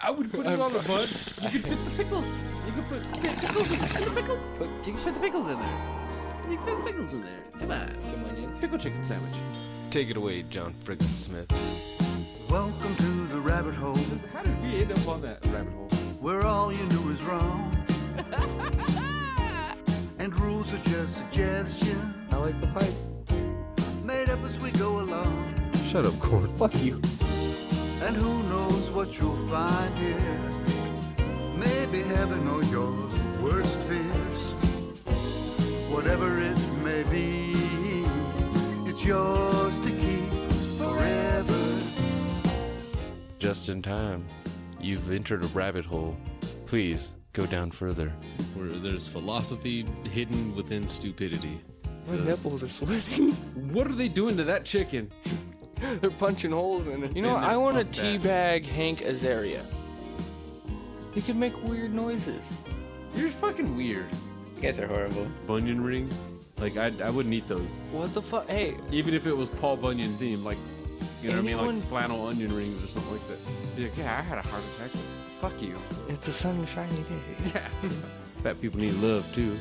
I would put it on the bun. You could fit the pickles. You could put pickles in the pickles. You can fit the pickles in there. You can fit the pickles in there. Come on. Some onions. Pickle chicken sandwich. Take it away, John Frickin Smith. Welcome to the rabbit hole, How did we end up on that rabbit hole? where all you knew is wrong. And rules are just suggestions, I like the pipe. made up as we go along. Shut up, Corn. Fuck you. And who knows what you'll find here. Maybe heaven or your worst fears. Whatever it may be, it's yours to keep forever. Just in time. You've entered a rabbit hole. Please go down further. Where there's philosophy hidden within stupidity. My nipples are sweating. What are they doing to that chicken? They're punching holes in it. You know what? Man, I want to fuck that. teabag Hank Azaria. He can make weird noises. You're fucking weird. You guys are horrible. Bunyan rings? Like, I wouldn't eat those. What the fuck? Hey, Even if it was Paul Bunyan themed, like, you know what I mean? Anyone- Like flannel onion rings or something like that. Be like, yeah, I had a heart attack. Fuck you. it's a sunshiny day. Yeah. Fat people need love, too.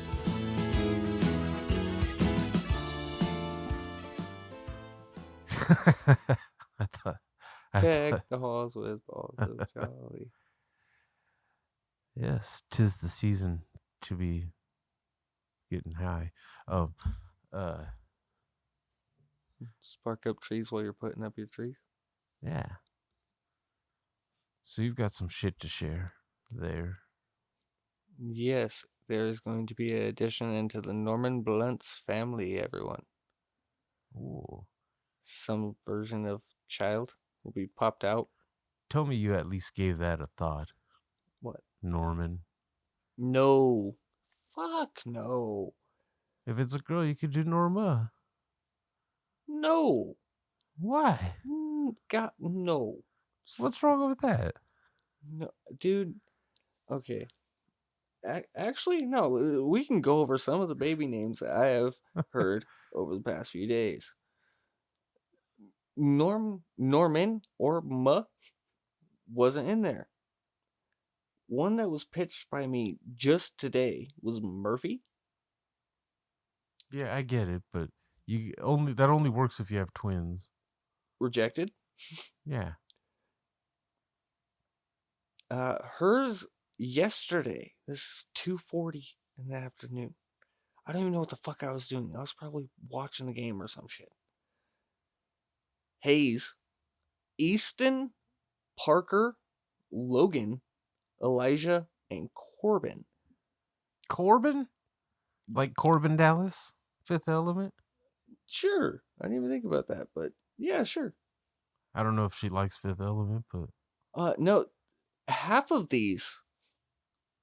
I thought. Deck the halls with balls of jolly. Yes, 'tis the season to be getting high. Spark up trees while you're putting up your trees. Yeah. So you've got some shit to share there. Yes, there is going to be an addition into the Norman Blunt's family, everyone. Ooh. Some version of child will be popped out. Tell me you at least gave that a thought, What? Norman. No. Fuck no. If it's a girl, you could do Norma. No. Why? God, no. What's wrong with that? No, dude. Okay. Actually, no. We can go over some of the baby names that I have heard over the past few days. Norman or Ma wasn't in there. One that was pitched by me just today was Murphy. Yeah, I get it, but that only works if you have twins. Rejected. Yeah. Hers yesterday. This is 2:40 in the afternoon. I don't even know what the fuck I was doing. I was probably watching the game or some shit. Hayes, Easton, Parker, Logan, Elijah, and Corbin. Corbin? Like Corbin Dallas? Fifth Element? Sure. I didn't even think about that, but yeah, sure. I don't know if she likes Fifth Element, but No, half of these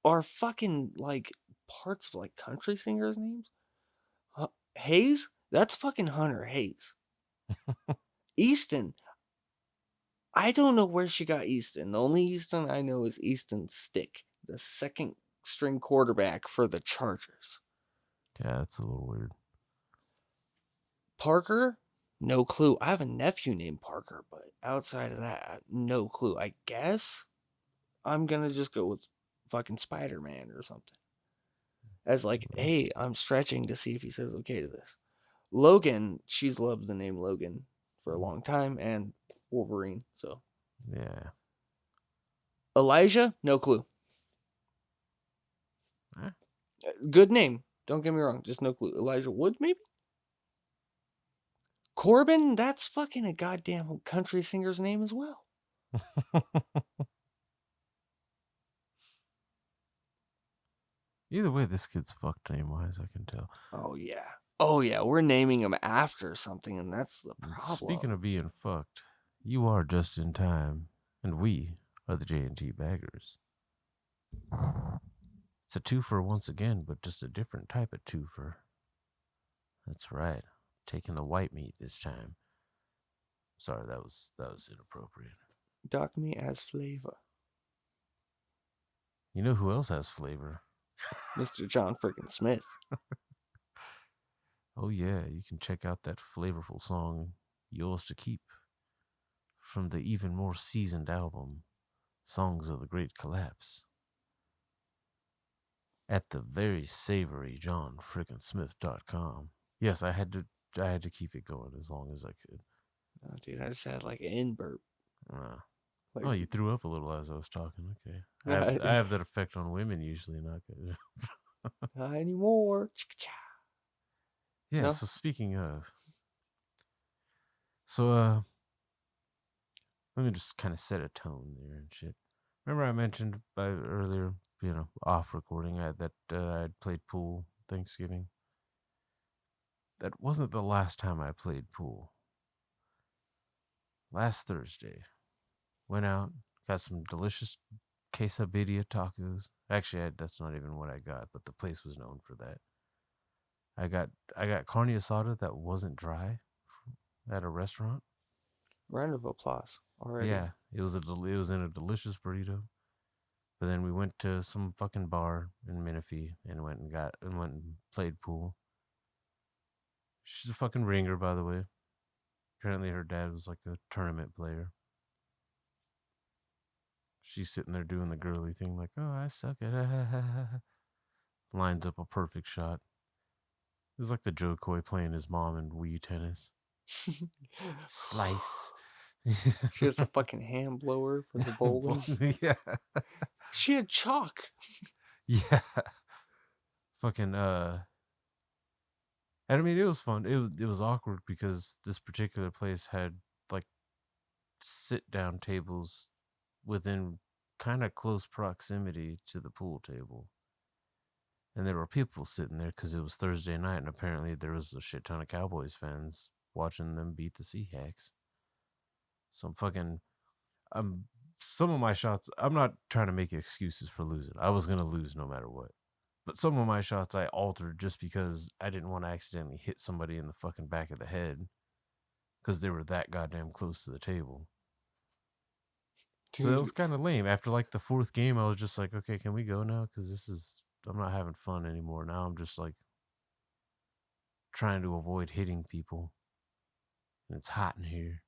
are fucking like parts of like country singers' names. Hayes, that's fucking Hunter Hayes. Easton, I don't know where she got Easton. The only Easton I know is Easton Stick, the second string quarterback for the Chargers. yeah, that's a little weird. Parker, no clue. I have a nephew named Parker, but outside of that, no clue. I guess I'm gonna just go with fucking Spider-Man or something. As like, hey, I'm stretching to see if he says okay to this. Logan, she's loved the name Logan for a long time, and Wolverine, so. Yeah. Elijah, no clue. Huh? Good name. Don't get me wrong, just no clue. Elijah Wood, maybe? Corbin, that's fucking a goddamn country singer's name as well. Either way, this kid's fucked name-wise, I can tell. Oh, yeah. Oh, yeah, we're naming him after something, and that's the And problem. speaking of being fucked, you are just in time, and we are the J&T Baggers. It's a twofer once again, but just a different type of twofer. That's right. Taking the white meat this time. Sorry, that was inappropriate. Dock me as flavor. You know who else has flavor? Mr. John Frickin Smith. Oh yeah, you can check out that flavorful song, Yours to Keep, from the even more seasoned album, Songs of the Great Collapse. At the very savory John Frickin Smith.com. Yes, I had to keep it going as long as I could. Oh, dude, I just had like an in burp. Oh, you threw up a little as I was talking. Okay, Yeah, I have that effect on women usually, not good. not anymore. Yeah. No? So speaking of, so let me just kind of set a tone there and shit. Remember I mentioned earlier, off recording, that I had played pool Thanksgiving. That wasn't the last time I played pool. Last Thursday, went out, got some delicious quesadilla tacos. Actually, that's not even what I got, but the place was known for that. I got carne asada that wasn't dry at a restaurant. Round of applause already. Yeah, it was in a delicious burrito. But then we went to some fucking bar in Menifee and went and played pool. She's a fucking ringer, by the way. Apparently her dad was like a tournament player. She's sitting there doing the girly thing like, oh, I suck at it. Lines up a perfect shot. It was like the Joe Coy playing his mom in Wii tennis. Slice. She has the fucking hand blower for the bowling. Yeah. She had chalk. Yeah. Fucking and I mean it was fun. It was awkward because this particular place had like sit down tables within kind of close proximity to the pool table. And there were people sitting there because it was Thursday night, and apparently there was a shit ton of Cowboys fans watching them beat the Seahawks. Some of my shots, I'm not trying to make excuses for losing. I was going to lose no matter what. But some of my shots I altered just because I didn't want to accidentally hit somebody in the fucking back of the head because they were that goddamn close to the table. Dude. So it was kind of lame. After like the fourth game, I was just like, okay, can we go now? Because I'm not having fun anymore. Now I'm just like trying to avoid hitting people. And it's hot in here.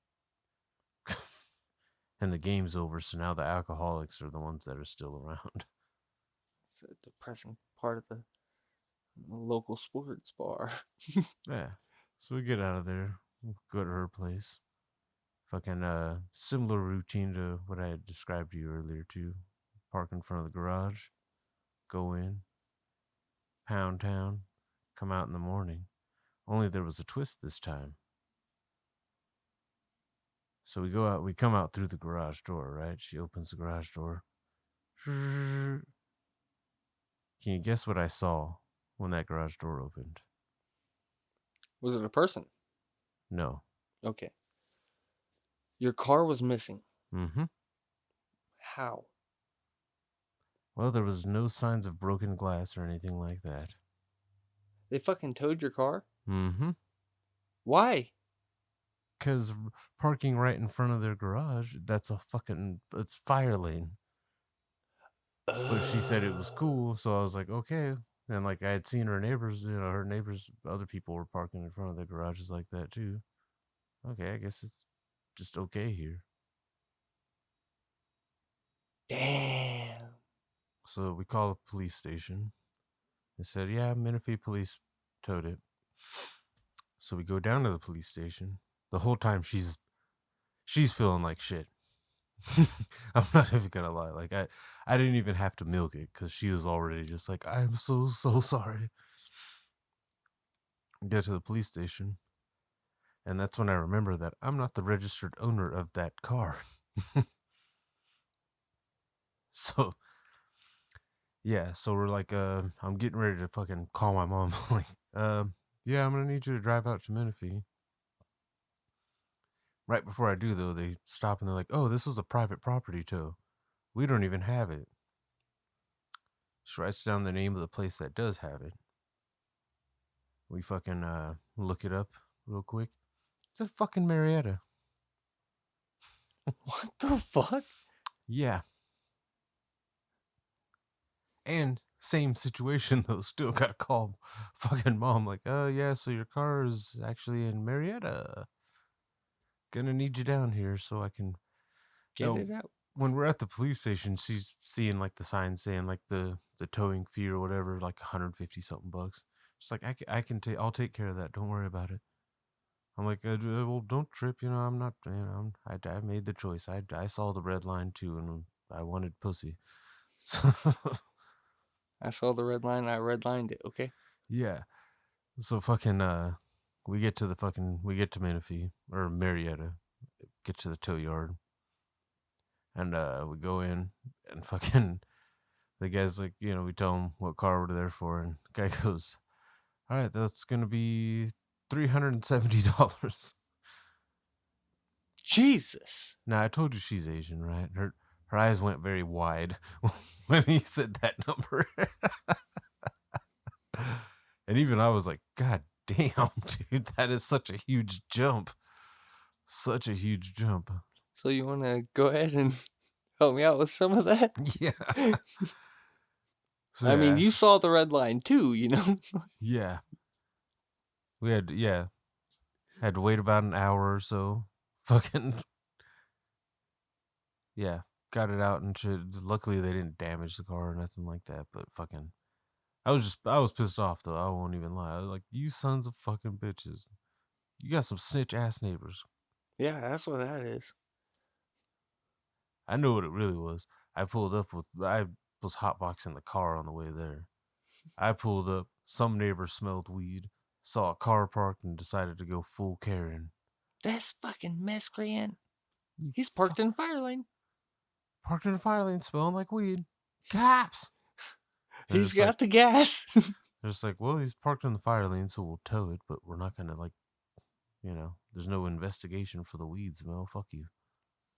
And the game's over, so now the alcoholics are the ones that are still around. It's a depressing part of the local sports bar. Yeah. So we get out of there. We'll go to her place. Fucking similar routine to what I had described to you earlier too. Park in front of the garage. Go in. Pound town. Come out in the morning. Only there was a twist this time. So we go out, we come out through the garage door, right? She opens the garage door. Can you guess what I saw when that garage door opened? Was it a person? No. Okay. Your car was missing. Mm-hmm. How? Well, there was no signs of broken glass or anything like that. They fucking towed your car? Mm-hmm. Why? Because parking right in front of their garage, it's fire lane. But she said it was cool, so I was like, okay. And like I had seen her neighbors, other people were parking in front of their garages like that too. Okay, I guess it's just okay here. Damn. So we call the police station. They said, yeah, Menifee police towed it. So we go down to the police station. The whole time she's feeling like shit. I'm not even gonna lie. Like I didn't even have to milk it because she was already just like, I am so sorry. Get to the police station. And that's when I remember that I'm not the registered owner of that car. So yeah, so we're like, I'm getting ready to fucking call my mom. Like, yeah, I'm gonna need you to drive out to Menifee. Right before I do, though, they stop and they're like, oh, this was a private property tow. We don't even have it. She writes down the name of the place that does have it. We fucking look it up real quick. It's at fucking Marietta. What the fuck? Yeah. And same situation, though. Still got to call fucking mom. Like, yeah, so your car is actually in Marietta. Gonna need you down here so I can Get it out. when we're at the police station, she's seeing like the sign saying like the towing fee or whatever, like 150 something bucks. She's like, I'll take care of that. Don't worry about it. I'm like, well, don't trip. I'm not. I made the choice. I saw the red line too, and I wanted pussy. So I saw the red line. I redlined it. Okay. yeah. So fucking we get to Menifee or Marietta, get to the tow yard, and we go in, and fucking the guy's like, we tell him what car we're there for, and the guy goes, all right, that's gonna be $370. Jesus. Now I told you she's Asian, right? Her eyes went very wide when he said that number. And even I was like, God damn, dude, that is such a huge jump. Such a huge jump. So you want to go ahead and help me out with some of that? Yeah. So, I mean, you saw the red line too, Yeah. We had to wait about an hour or so. Fucking yeah, got it out and shit. Luckily they didn't damage the car or nothing like that, but fucking I was pissed off though. I won't even lie. I was like, you sons of fucking bitches. You got some snitch ass neighbors. Yeah, that's what that is. I know what it really was. I was hotboxing the car on the way there. I pulled up. Some neighbor smelled weed, saw a car parked, and decided to go full Karen. This fucking miscreant. He's parked in the fire lane. Parked in the fire lane, smelling like weed. Cops! He's got the gas. They're just like, well, he's parked in the fire lane, so we'll tow it, but we're not going to, there's no investigation for the weed smell. Fuck you.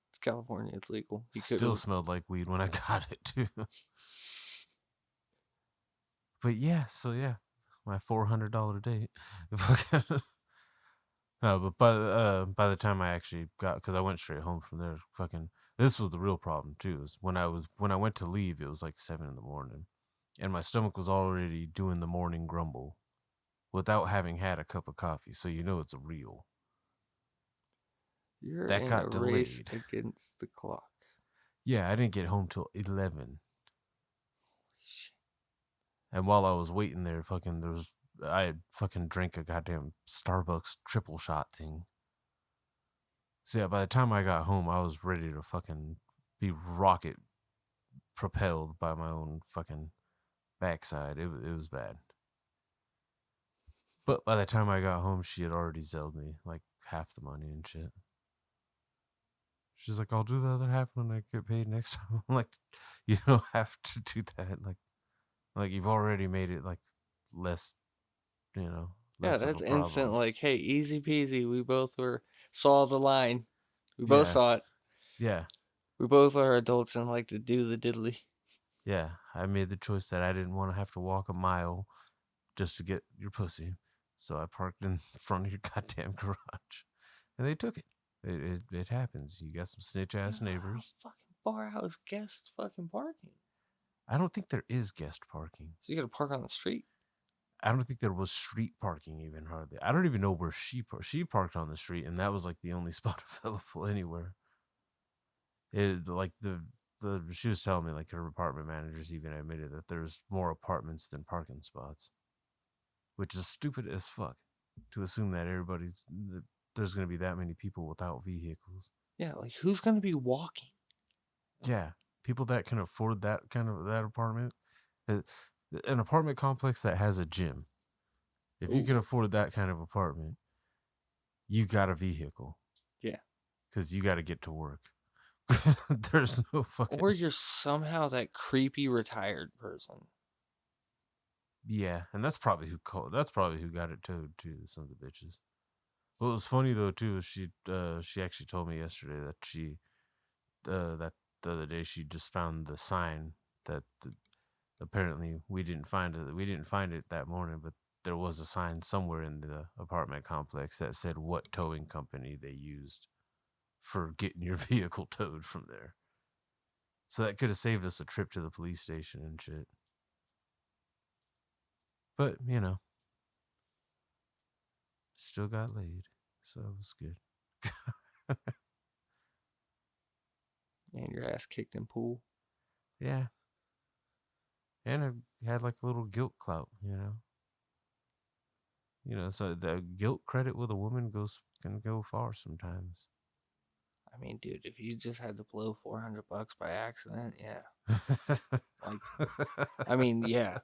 It's California. It's legal. He still smelled like weed when I got it, too. But yeah, my $400 date. No, but by the time I actually got, because I went straight home from there, this was the real problem too. Is when I went to leave, it was like 7 a.m, and my stomach was already doing the morning grumble, without having had a cup of coffee. So it's a real. You're that in got a race delayed against the clock. Yeah, I didn't get home till 11. And while I was waiting there, I had fucking drank a goddamn Starbucks triple shot thing. So yeah, by the time I got home, I was ready to fucking be rocket propelled by my own fucking backside. It was bad. But by the time I got home, she had already zelled me like half the money and shit. She's like, I'll do the other half when I get paid next time. I'm like, you don't have to do that. Like you've already made it like less, Yeah, less that's of a instant. problem. Like, hey, easy peasy. We both saw the line. We both saw it. Yeah. We both are adults and like to do the diddly. Yeah, I made the choice that I didn't want to have to walk a mile just to get your pussy. So I parked in front of your goddamn garage. And they took it. It happens. You got some snitch ass neighbors. How fucking far out is guest fucking parking? I don't think there is guest parking. So you gotta park on the street? I don't think there was street parking even hardly. I don't even know where she parked. She parked on the street, and that was like the only spot available anywhere. She was telling me like her apartment managers even admitted that there's more apartments than parking spots, which is stupid as fuck to assume that there's going to be that many people without vehicles. Yeah, like who's going to be walking? Yeah, people that can afford that apartment, an apartment complex that has a gym. If you can afford that kind of apartment, you got a vehicle. Yeah, because you got to get to work. There's no fucking. Or you're somehow that creepy retired person. Yeah, and that's probably who got it towed too. The sons of bitches. What was funny though too is she actually told me yesterday that that the other day she just found the sign that apparently we didn't find it that morning, but there was a sign somewhere in the apartment complex that said what towing company they used for getting your vehicle towed from there. So that could have saved us a trip to the police station and shit. But, still got laid. So it was good. And your ass kicked in pool. Yeah. And it had like a little guilt clout, so the guilt credit with a woman can go far sometimes. I mean, dude, if you just had to blow $400 by accident, yeah. Like, I mean, yeah.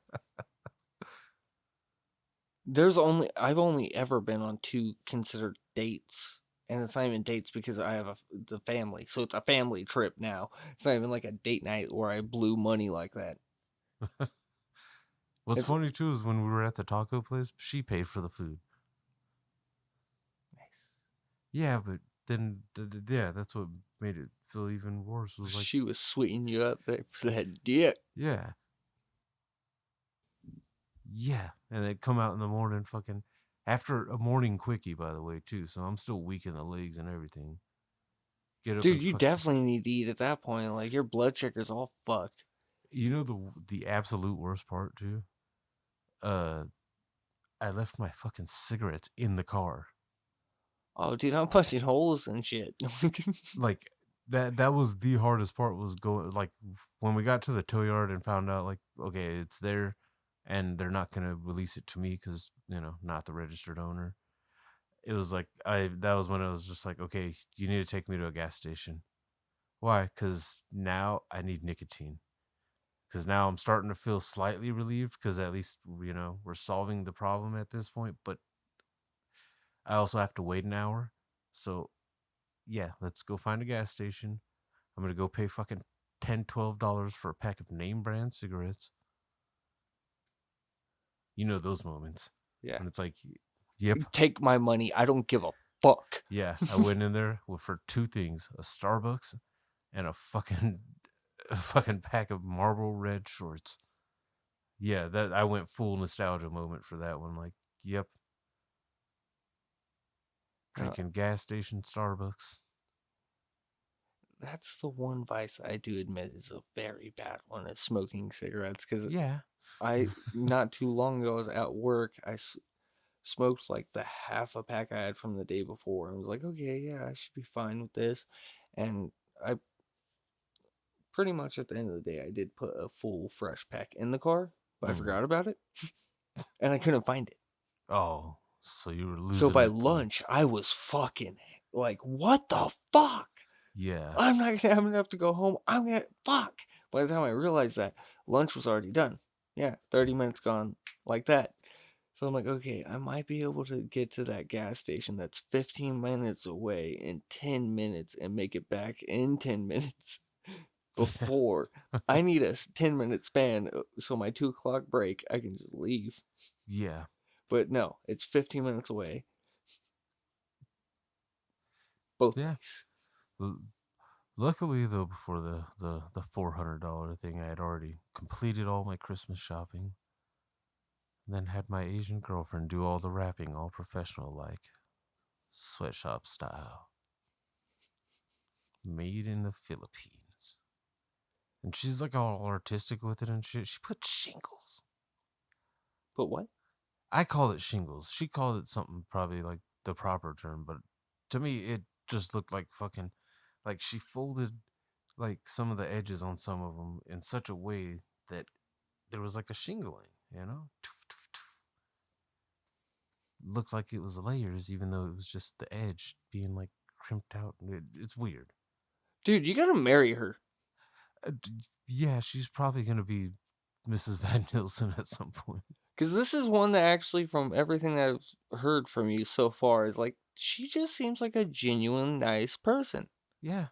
I've only ever been on 2 considered dates, and it's not even dates because I have the family, so it's a family trip now. It's not even like a date night where I blew money like that. What's funny too is when we were at the taco place, she paid for the food. Nice. Yeah, but then that's what made it feel even worse. Was like She was sweetening you up there for that dick. Yeah. Yeah, and they come out in the morning, fucking after a morning quickie, by the way, too. So I'm still weak in the legs and everything. Get up, Dude, and you definitely need to eat at that point. Like, your blood sugar's all fucked. You know the absolute worst part too. I left my fucking cigarettes in the car. Oh, dude, I'm punching holes and shit. Like that was the hardest part, was going, like, when we got to the tow yard and found out, like, okay, it's there and they're not going to release it to me because, not the registered owner. It was like, that was when I was just like, okay, you need to take me to a gas station. Why? Because now I need nicotine. Because now I'm starting to feel slightly relieved because at least, we're solving the problem at this point. But I also have to wait an hour. So, yeah, let's go find a gas station. I'm going to go pay fucking $10-12 for a pack of name brand cigarettes. You know those moments. Yeah. And it's like, yep. Take my money. I don't give a fuck. Yeah, I went in there for 2 things: a Starbucks and a fucking pack of Marlboro Red shorts. Yeah, that I went full nostalgia moment for that one. Like, yep. Drinking gas station Starbucks. That's the one vice I do admit is a very bad one, is smoking cigarettes. Because not too long ago, I was at work. I smoked like the half a pack I had from the day before. I was like, okay, yeah, I should be fine with this. And I pretty much at the end of the day, I did put a full fresh pack in the car, but I forgot about it. And I couldn't find it. Oh, so you were losing. So by lunch, I was fucking like, what the fuck? Yeah. I'm not gonna have to go home. I'm gonna fuck. By the time I realized that, lunch was already done. Yeah, 30 minutes gone like that. So I'm like, okay, I might be able to get to that gas station that's 15 minutes away in 10 minutes and make it back in 10 minutes before. I need a 10-minute span so my 2 o'clock break, I can just leave. Yeah. But no, it's 15 minutes away. Both ways. Luckily, though, before the $400 thing, I had already completed all my Christmas shopping. And then had my Asian girlfriend do all the wrapping, all professional like, sweatshop style. Made in the Philippines. And she's like all artistic with it and shit. She put shingles. Put what? I call it shingles. She called it something probably like the proper term, but to me it just looked like fucking, like she folded like some of the edges on some of them in such a way that there was like a shingling, Looked like it was layers, even though it was just the edge being like crimped out. It's weird. Dude, you gotta marry her. Yeah, she's probably gonna be Mrs. Van Nielsen at some point. Because this is one that actually, from everything that I've heard from you so far, is like, she just seems like a genuine, nice person. Yeah.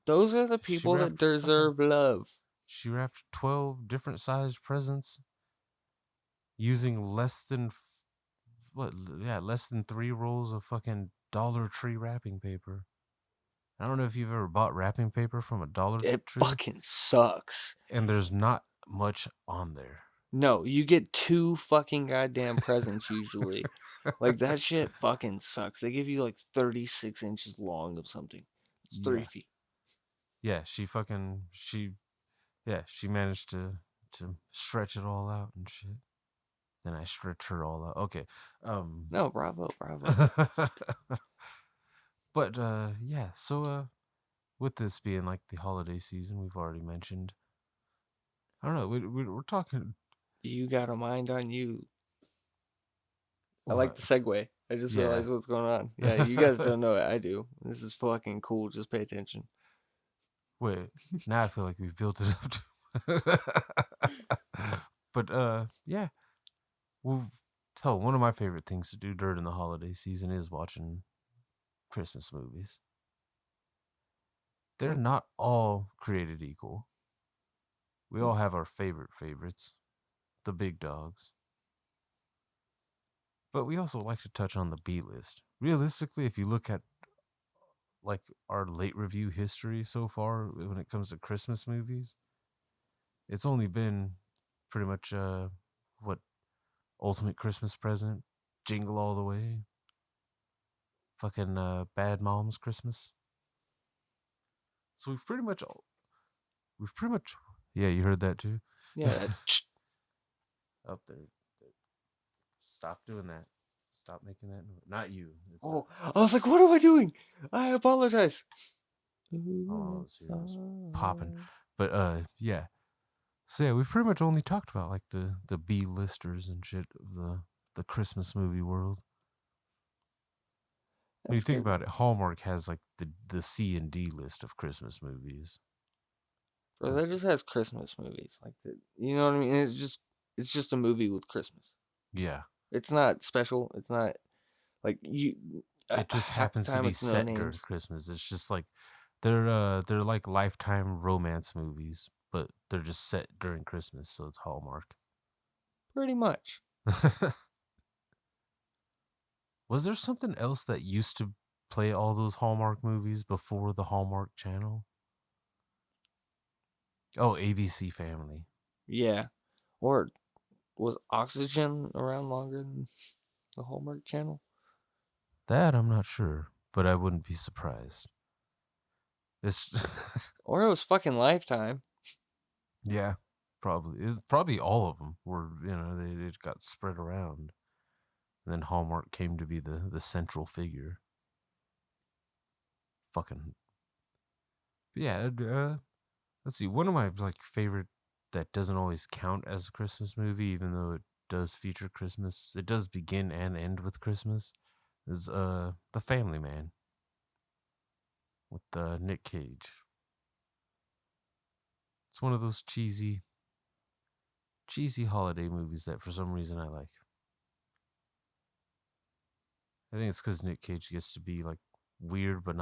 Those are the people that deserve love. She wrapped 12 different sized presents using less than 3 rolls of fucking Dollar Tree wrapping paper. I don't know if you've ever bought wrapping paper from a Dollar Tree. It fucking sucks. And there's not much on there. No, you get 2 fucking goddamn presents usually. Like, that shit fucking sucks. They give you like 36 inches long of something. It's 3 feet. Yeah, she managed to stretch it all out and shit. Then I stretch her all out. Okay. No, bravo. But yeah, so with this being like the holiday season, we've already mentioned. I don't know. We're talking. You got a mind on you. What? I like the segue. I just realized what's going on. Yeah, you guys don't know it. I do. This is fucking cool. Just pay attention. Wait, now I feel like we've built it up but yeah. Well, one of my favorite things to do during the holiday season is watching Christmas movies. They're not all created equal. We all have our favorites, the big dogs. But we also like to touch on the B list. Realistically, if you look at like our late review history so far when it comes to Christmas movies, it's only been pretty much what Ultimate Christmas Present, Jingle All the Way, fucking Bad Moms Christmas. So we've pretty much yeah, you heard that too? Yeah. Up there. Stop doing that. Stop making that noise. Not you. It's Oh, I was like, what am I doing? I apologize. Oh, it's popping. But yeah. So yeah, we've pretty much only talked about like the B listers and shit of the Christmas movie world. When you think about it, Hallmark has like the C and D list of Christmas movies. Bro, that just has Christmas movies like that. You know what I mean? It's just a movie with Christmas. Yeah. It's not special. It's not like you. It just happens to be set during Christmas. It's just like they're like Lifetime romance movies, but they're just set during Christmas, so it's Hallmark. Pretty much. Was there something else that used to play all those Hallmark movies before the Hallmark Channel? Oh, ABC Family. Yeah. Or was Oxygen around longer than the Hallmark Channel? That I'm not sure, but I wouldn't be surprised. It's or it was fucking Lifetime. Yeah, probably. It's probably all of them were, they got spread around. And then Hallmark came to be the central figure. Fucking. Yeah, let's see. One of my like favorite that doesn't always count as a Christmas movie, even though it does feature Christmas. It does begin and end with Christmas. Is The Family Man with Nick Cage. It's one of those cheesy holiday movies that for some reason I like. I think it's because Nick Cage gets to be like weird, but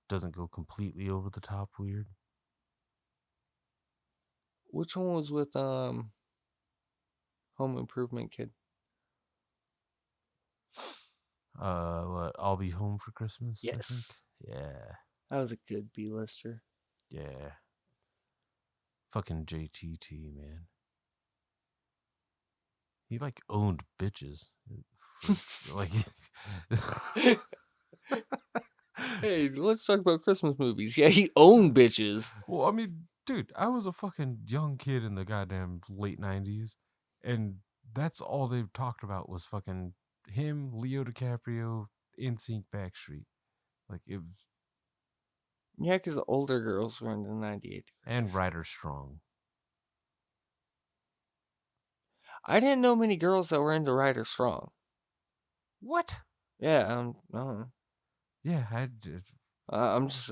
doesn't go completely over the top weird. Which one was with Home Improvement Kid? What? I'll Be Home for Christmas. Yes. I think. Yeah. That was a good B-lister. Yeah. Fucking JTT, man. He like owned bitches. Like. Hey, let's talk about Christmas movies. Yeah, he owned bitches. Well, I mean, dude, I was a fucking young kid in the goddamn late 90s, and that's all they talked about was fucking him, Leo DiCaprio, NSYNC, Backstreet. Like, it was... Yeah, because the older girls were in the 98 degrees. And Ryder Strong. I didn't know many girls that were into Ryder Strong. What? Yeah, I don't know. Yeah, I did. I'm just...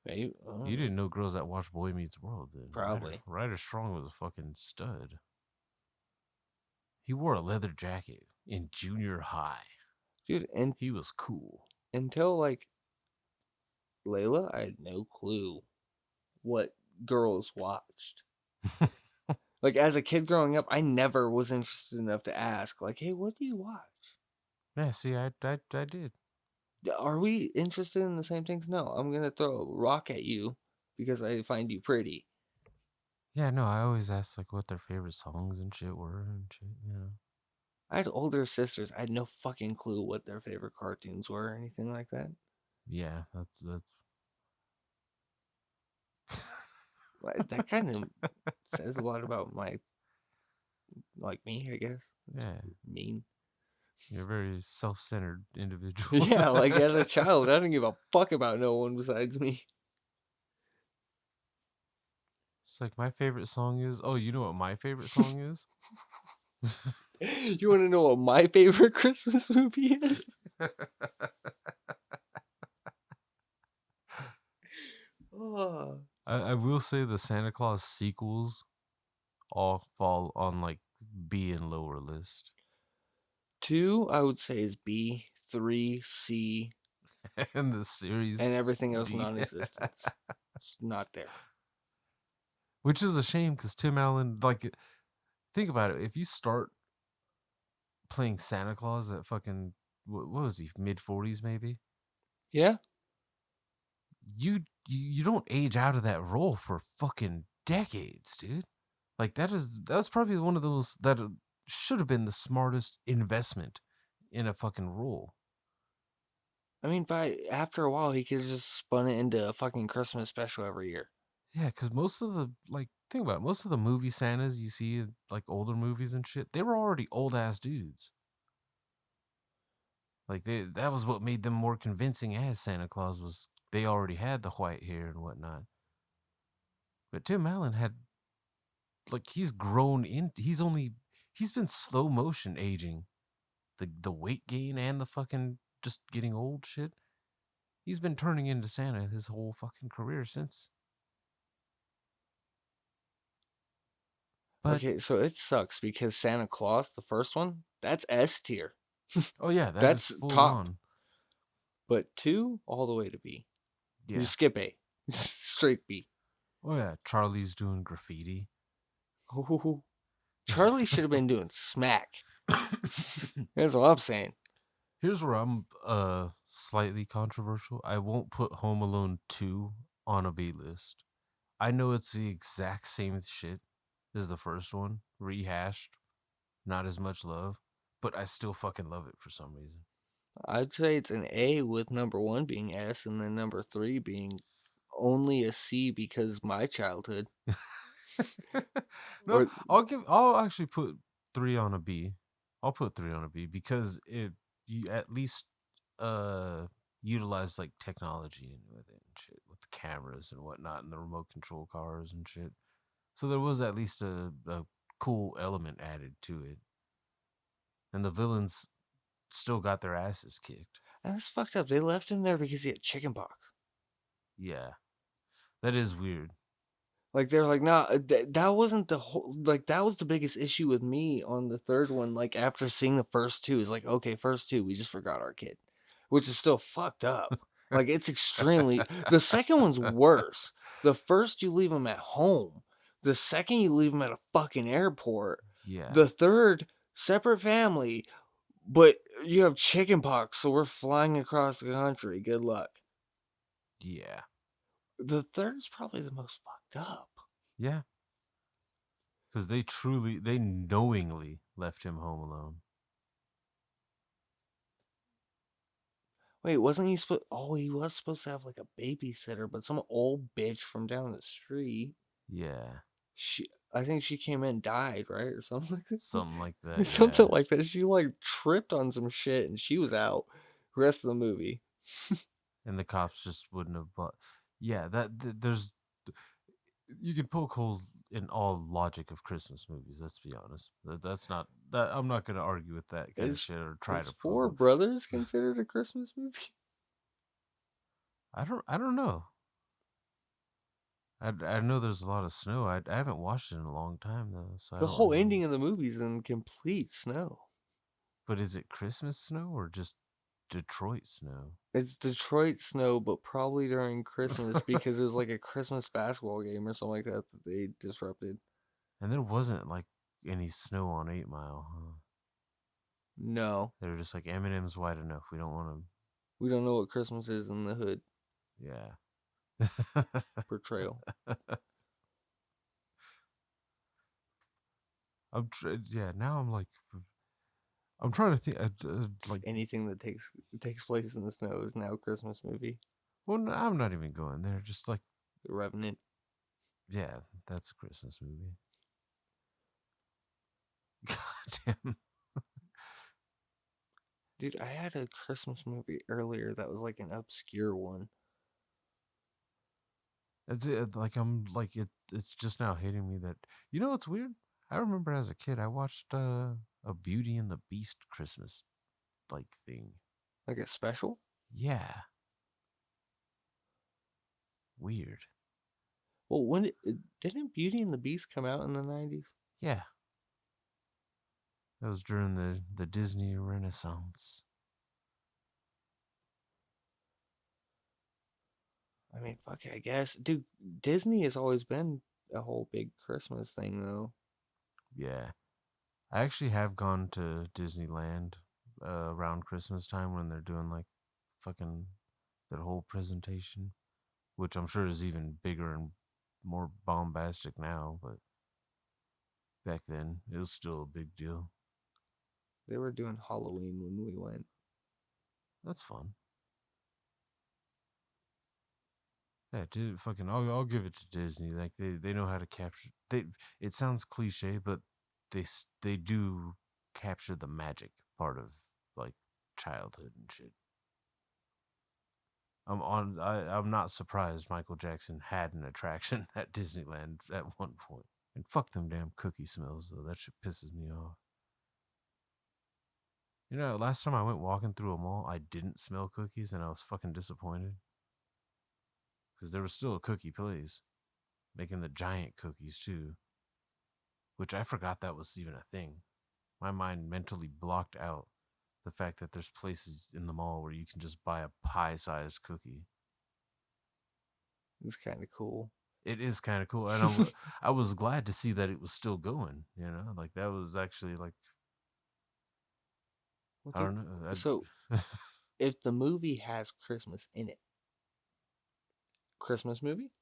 You didn't know girls that watched Boy Meets World, then? Probably. Ryder Strong was a fucking stud. He wore a leather jacket in junior high. Dude, and he was cool. Until, like, Layla, I had no clue what girls watched. Like, as a kid growing up, I never was interested enough to ask, like, hey, what do you watch? Yeah, see, I did. Are we interested in the same things? No, I'm going to throw a rock at you because I find you pretty. Yeah, no, I always asked, like, what their favorite songs and shit were and shit, I had older sisters. I had no fucking clue what their favorite cartoons were or anything like that. Yeah, that's... That kind of says a lot about me, I guess. That's mean. You're a very self-centered individual. Yeah, like as a child, I didn't give a fuck about no one besides me. It's like my favorite song is. Oh, you know what my favorite song is? You want to know what my favorite Christmas movie is? Oh. I will say the Santa Claus sequels all fall on like B and lower list. 2, I would say, is B. 3, C. And the series. And everything else D. non-existent. It's not there. Which is a shame because Tim Allen, like, think about it. If you start playing Santa Claus at fucking, what was he, mid-40s maybe? Yeah. You don't age out of that role for fucking decades, dude. Like that's probably one of those that should have been the smartest investment in a fucking role. I mean, after a while, he could have just spun it into a fucking Christmas special every year. Yeah, because most of the, like, think about it, most of the movie Santas you see, like older movies and shit, they were already old ass dudes. Like that was what made them more convincing as Santa Claus was they already had the white hair and whatnot. But Tim Allen had, like, he's grown in. He's been slow motion aging, the weight gain and the fucking just getting old shit. He's been turning into Santa his whole fucking career since. But okay, so it sucks because Santa Claus, the first one, that's S tier. oh yeah, that's is full top. on. But 2, all the way to B. Yeah. You skip A. Straight B. Oh yeah, Charlie's doing graffiti. Ooh. Charlie should have been doing smack. That's what I'm saying. Here's where I'm slightly controversial. I won't put Home Alone 2 on a B list. I know it's the exact same shit as the first one, rehashed, not as much love, but I still fucking love it for some reason. I'd say it's an A with number 1 being S and then number 3 being only a C because my childhood. No, I'll actually put 3 on a B. I'll put 3 on a B because you at least utilize like technology with it and shit, with the cameras and whatnot and the remote control cars and shit. So there was at least a cool element added to it. And the villains still got their asses kicked. That's fucked up. They left him there because he had chickenpox. Yeah. That is weird. Like, they're like, nah, that wasn't the whole, like, that was the biggest issue with me on the third one. Like, after seeing the first 2, is like, okay, first 2, we just forgot our kid, which is still fucked up. Like, it's extremely, the second one's worse. The first, you leave him at home. The second, you leave him at a fucking airport. Yeah. The third, separate family, but you have chickenpox, so we're flying across the country. Good luck. Yeah. The third is probably the most fucked up. Yeah. Because they knowingly left him home alone. Wait, wasn't he supposed? Oh, he was supposed to have like a babysitter, but some old bitch from down the street. Yeah. I think she came in and died, right, or something like that. Something like that. Something like that. She like tripped on some shit and she was out. Rest of the movie. And the cops just wouldn't have. But yeah, there's. You can poke holes in all logic of Christmas movies. Let's be honest. That's not that. I'm not going to argue with that kind of shit or try to. Four Brothers considered a Christmas movie? I don't know. I know there's a lot of snow. I haven't watched it in a long time though. So the whole ending of the movie is in complete snow. But is it Christmas snow or just Detroit snow? It's Detroit snow, but probably during Christmas because it was like a Christmas basketball game or something like that they disrupted. And there wasn't like any snow on 8 Mile, huh? No. They were just like, Eminem's wide enough. We don't want to. We don't know what Christmas is in the hood. Yeah. Portrayal. Now I'm like, I'm trying to think. Like anything that takes place in the snow is now a Christmas movie. Well, no, I'm not even going there. Just like The Revenant. Yeah, that's a Christmas movie. God damn. Dude, I had a Christmas movie earlier that was like an obscure one. It's like I'm like it's just now hitting me that what's weird? I remember as a kid I watched a Beauty and the Beast Christmas like thing. Like a special? Yeah. Weird. Well, didn't Beauty and the Beast come out in the 90s? Yeah. That was during the Disney Renaissance. I mean, fuck it, I guess. Dude, Disney has always been a whole big Christmas thing, though. Yeah. I actually have gone to Disneyland around Christmas time when they're doing like fucking that whole presentation, which I'm sure is even bigger and more bombastic now, but back then it was still a big deal. They were doing Halloween when we went. That's fun. Yeah, dude, fucking, I'll give it to Disney. Like they know how to capture. It sounds cliche, but they do capture the magic part of like childhood and shit. I'm not surprised Michael Jackson had an attraction at Disneyland at one point. And fuck them damn cookie smells though. That shit pisses me off. Last time I went walking through a mall, I didn't smell cookies and I was fucking disappointed. Because there was still a cookie place making the giant cookies too, which I forgot that was even a thing. My mind mentally blocked out the fact that there's places in the mall where you can just buy a pie-sized cookie. It's kind of cool. It is kind of cool, and I was glad to see that it was still going. Like that was actually like I don't know. So, if the movie has Christmas in it, Christmas movie?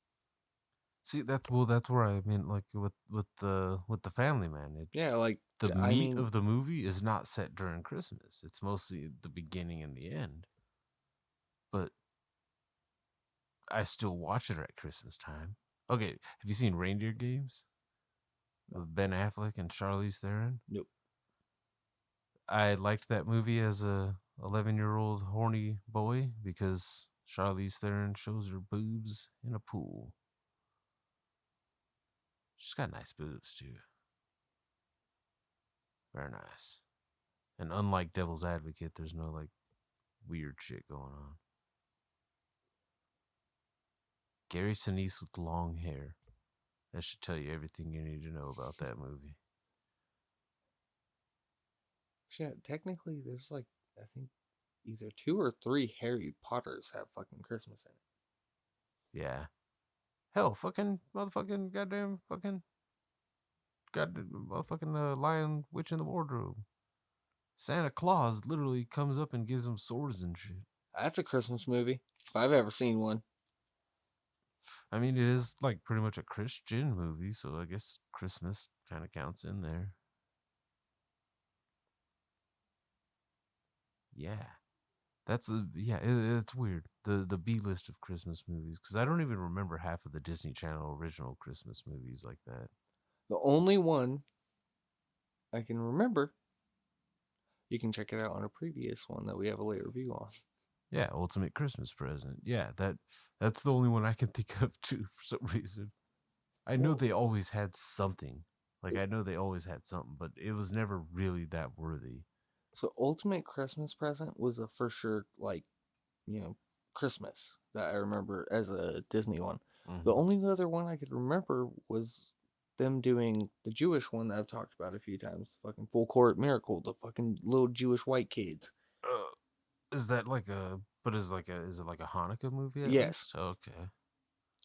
See, that's where I mean, like with the Family Man. Yeah, like The meat of the movie is not set during Christmas. It's mostly the beginning and the end. But I still watch it at Christmas time. Okay, have you seen Reindeer Games with Ben Affleck and Charlize Theron? Nope. I liked that movie as a 11-year-old horny boy because Charlize Theron shows her boobs in a pool. She's got nice boobs too. Very nice. And unlike Devil's Advocate, there's no like weird shit going on. Gary Sinise with long hair. That should tell you everything you need to know about that movie. Yeah, technically, there's like, I think either 2 or 3 Harry Potters have fucking Christmas in it. Yeah. Hell, fucking motherfucking goddamn fucking motherfucking Lion Witch in the Wardrobe. Santa Claus literally comes up and gives them swords and shit. That's a Christmas movie, if I've ever seen one. I mean, it is like pretty much a Christian movie, so I guess Christmas kind of counts in there. Yeah. It's weird. The B list of Christmas movies, because I don't even remember half of the Disney Channel original Christmas movies like that. The only one I can remember, you can check it out on a previous one that we have a late review on. Yeah, Ultimate Christmas Present. Yeah, that's the only one I can think of too for some reason. I know they always had something. Like I know they always had something, but it was never really that worthy. So Ultimate Christmas Present was a for sure like, Christmas that I remember as a Disney one. Mm-hmm. The only other one I could remember was them doing the Jewish one that I've talked about a few times. Fucking Full Court Miracle, the fucking little Jewish white kids. Is that like a? But is it like a Hanukkah movie? Yes. Least? Okay.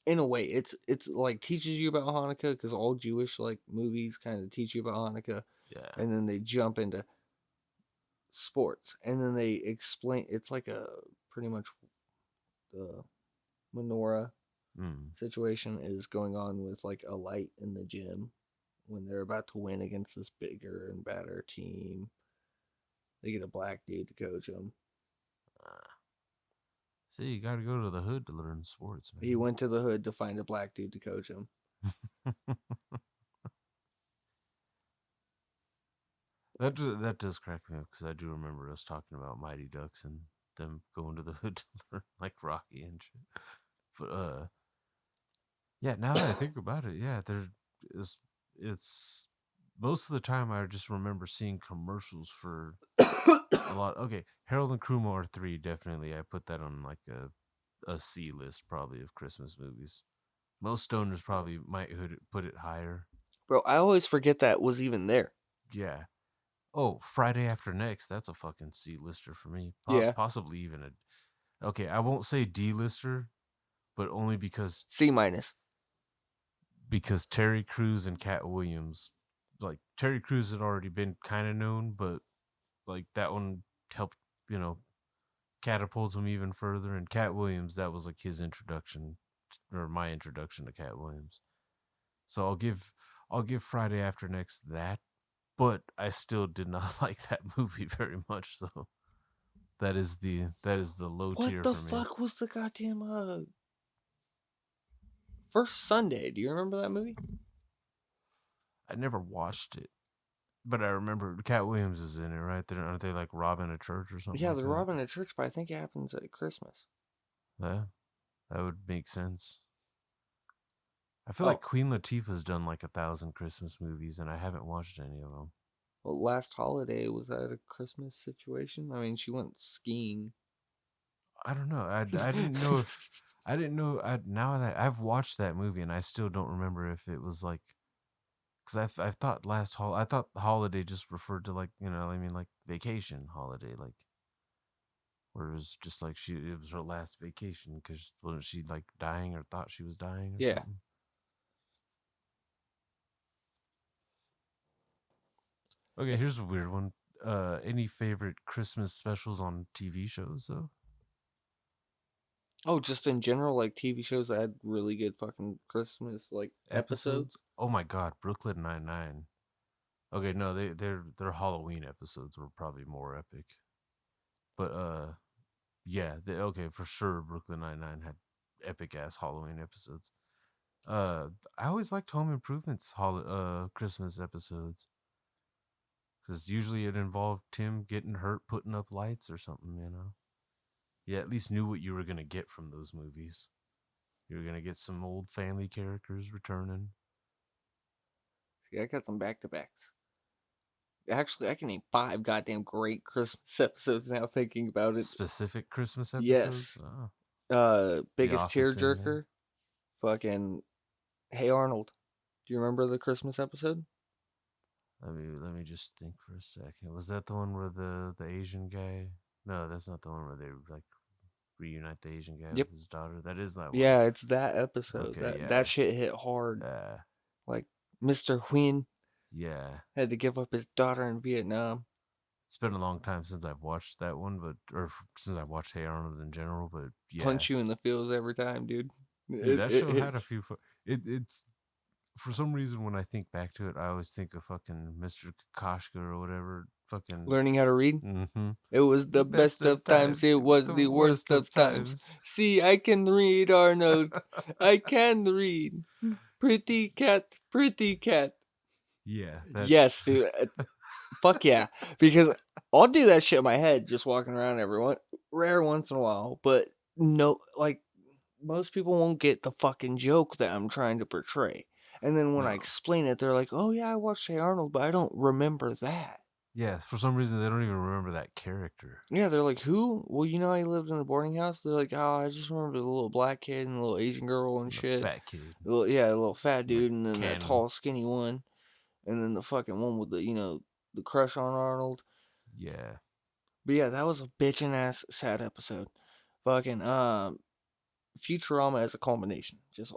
In a way, it's like teaches you about Hanukkah because all Jewish like movies kind of teach you about Hanukkah. Yeah. And then they jump into sports, and then they explain. It's like a pretty much the menorah situation is going on with like a light in the gym when they're about to win against this bigger and badder team. They get a black dude to coach them. See, you got to go to the hood to learn sports, man. He went to the hood to find a black dude to coach him. That does crack me up because I do remember us talking about Mighty Ducks and them going to the hood to learn like Rocky and shit. But yeah, now that I think about it, yeah, there is. It's most of the time I just remember seeing commercials for a lot. Okay, Harold and Kumar are 3 definitely. I put that on like a C list probably of Christmas movies. Most stoners probably might put it higher. Bro, I always forget that was even there. Yeah. Oh, Friday After Next. That's a fucking C-lister for me. Yeah. Possibly even a. Okay, I won't say D-lister, but only because C minus. Because Terry Crews and Cat Williams, like Terry Crews had already been kind of known, but like that one helped, catapult him even further. And Cat Williams, that was like his introduction, or my introduction to Cat Williams. So I'll give Friday After Next that, but I still did not like that movie very much. So that is the low tier for me. What the fuck was the goddamn First Sunday? Do you remember that movie? I never watched it, but I remember Cat Williams is in it, right? Aren't they like robbing a church or something? Yeah, like they're that? robbing a church, but I think it happens at Christmas. Yeah, that would make sense. I feel like Queen Latifah's done like 1,000 Christmas movies, and I haven't watched any of them. Well, last holiday, was that a Christmas situation? I mean, she went skiing. I don't know. I didn't know if I didn't know. Now that I've watched that movie, and I still don't remember if it was like, because I thought I thought holiday just referred to like like vacation holiday, like where it was just like it was her last vacation because wasn't she like dying or thought she was dying or something? Okay, here's a weird one. Any favorite Christmas specials on TV shows though? Oh, just in general, like TV shows that had really good fucking Christmas like episodes. Oh my god, Brooklyn Nine-Nine. Okay, no, their Halloween episodes were probably more epic. But yeah, okay, for sure Brooklyn Nine-Nine had epic ass Halloween episodes. I always liked Home Improvement's Christmas episodes. Because usually it involved Tim getting hurt putting up lights or something, You at least knew what you were going to get from those movies. You were going to get some old family characters returning. See, I got some back-to-backs. Actually, I can name 5 goddamn great Christmas episodes now thinking about it. Specific Christmas episodes? Yes. Oh. Biggest tearjerker. Fucking Hey Arnold. Do you remember the Christmas episode? Let me just think for a second. Was that the one where the Asian guy? No, that's not the one where they like reunite the Asian guy with his daughter. That is that one. Yeah, it's that episode. Okay, that shit hit hard. Like Mr. Huynh. Yeah. Had to give up his daughter in Vietnam. It's been a long time since I've watched that one, or since I've watched Hey Arnold in general, but yeah. Punch you in the feels every time, dude. That show had a few. It's for some reason when I think back to it, I always think of fucking Mr. Kokoschka or whatever. Fucking learning how to read. Mm-hmm. It was the best of times. It was the worst of times. See, I can read, Arnold. I can read. Pretty cat, pretty cat. Yeah. Yes, dude. Fuck yeah. Because I'll do that shit in my head, just walking around rare once in a while. But no, like, most people won't get the fucking joke that I'm trying to portray. And then when I explain it, they're like, oh yeah, I watched Hey Arnold, but I don't remember that. Yeah, for some reason, they don't even remember that character. Yeah, they're like, who? Well, you know, he lived in a boarding house. They're like, oh, I just remember the little black kid and the little Asian girl and shit. Fat kid. The little fat dude, and then that tall, skinny one. And then the fucking one with the crush on Arnold. Yeah. But yeah, that was a bitchin' ass sad episode. Fucking Futurama as a culmination. Just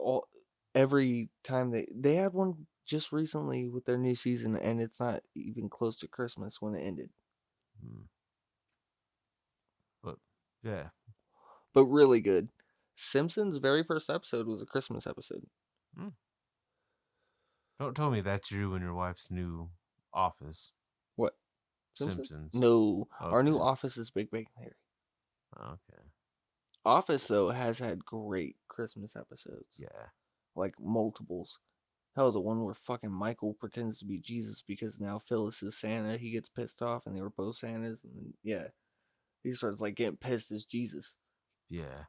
every time they had one just recently with their new season, and it's not even close to Christmas when it ended. But yeah. But really good. Simpsons' very first episode was a Christmas episode. Don't tell me that's you and your wife's new office. What? Simpsons? No. Okay. Our new office is Big Bang Theory. Okay. Office, though, has had great Christmas episodes. Yeah. Like multiples. Hell, the one where fucking Michael pretends to be Jesus because now Phyllis is Santa. He gets pissed off, and they were both Santas, and then, yeah, he starts like getting pissed as Jesus. Yeah,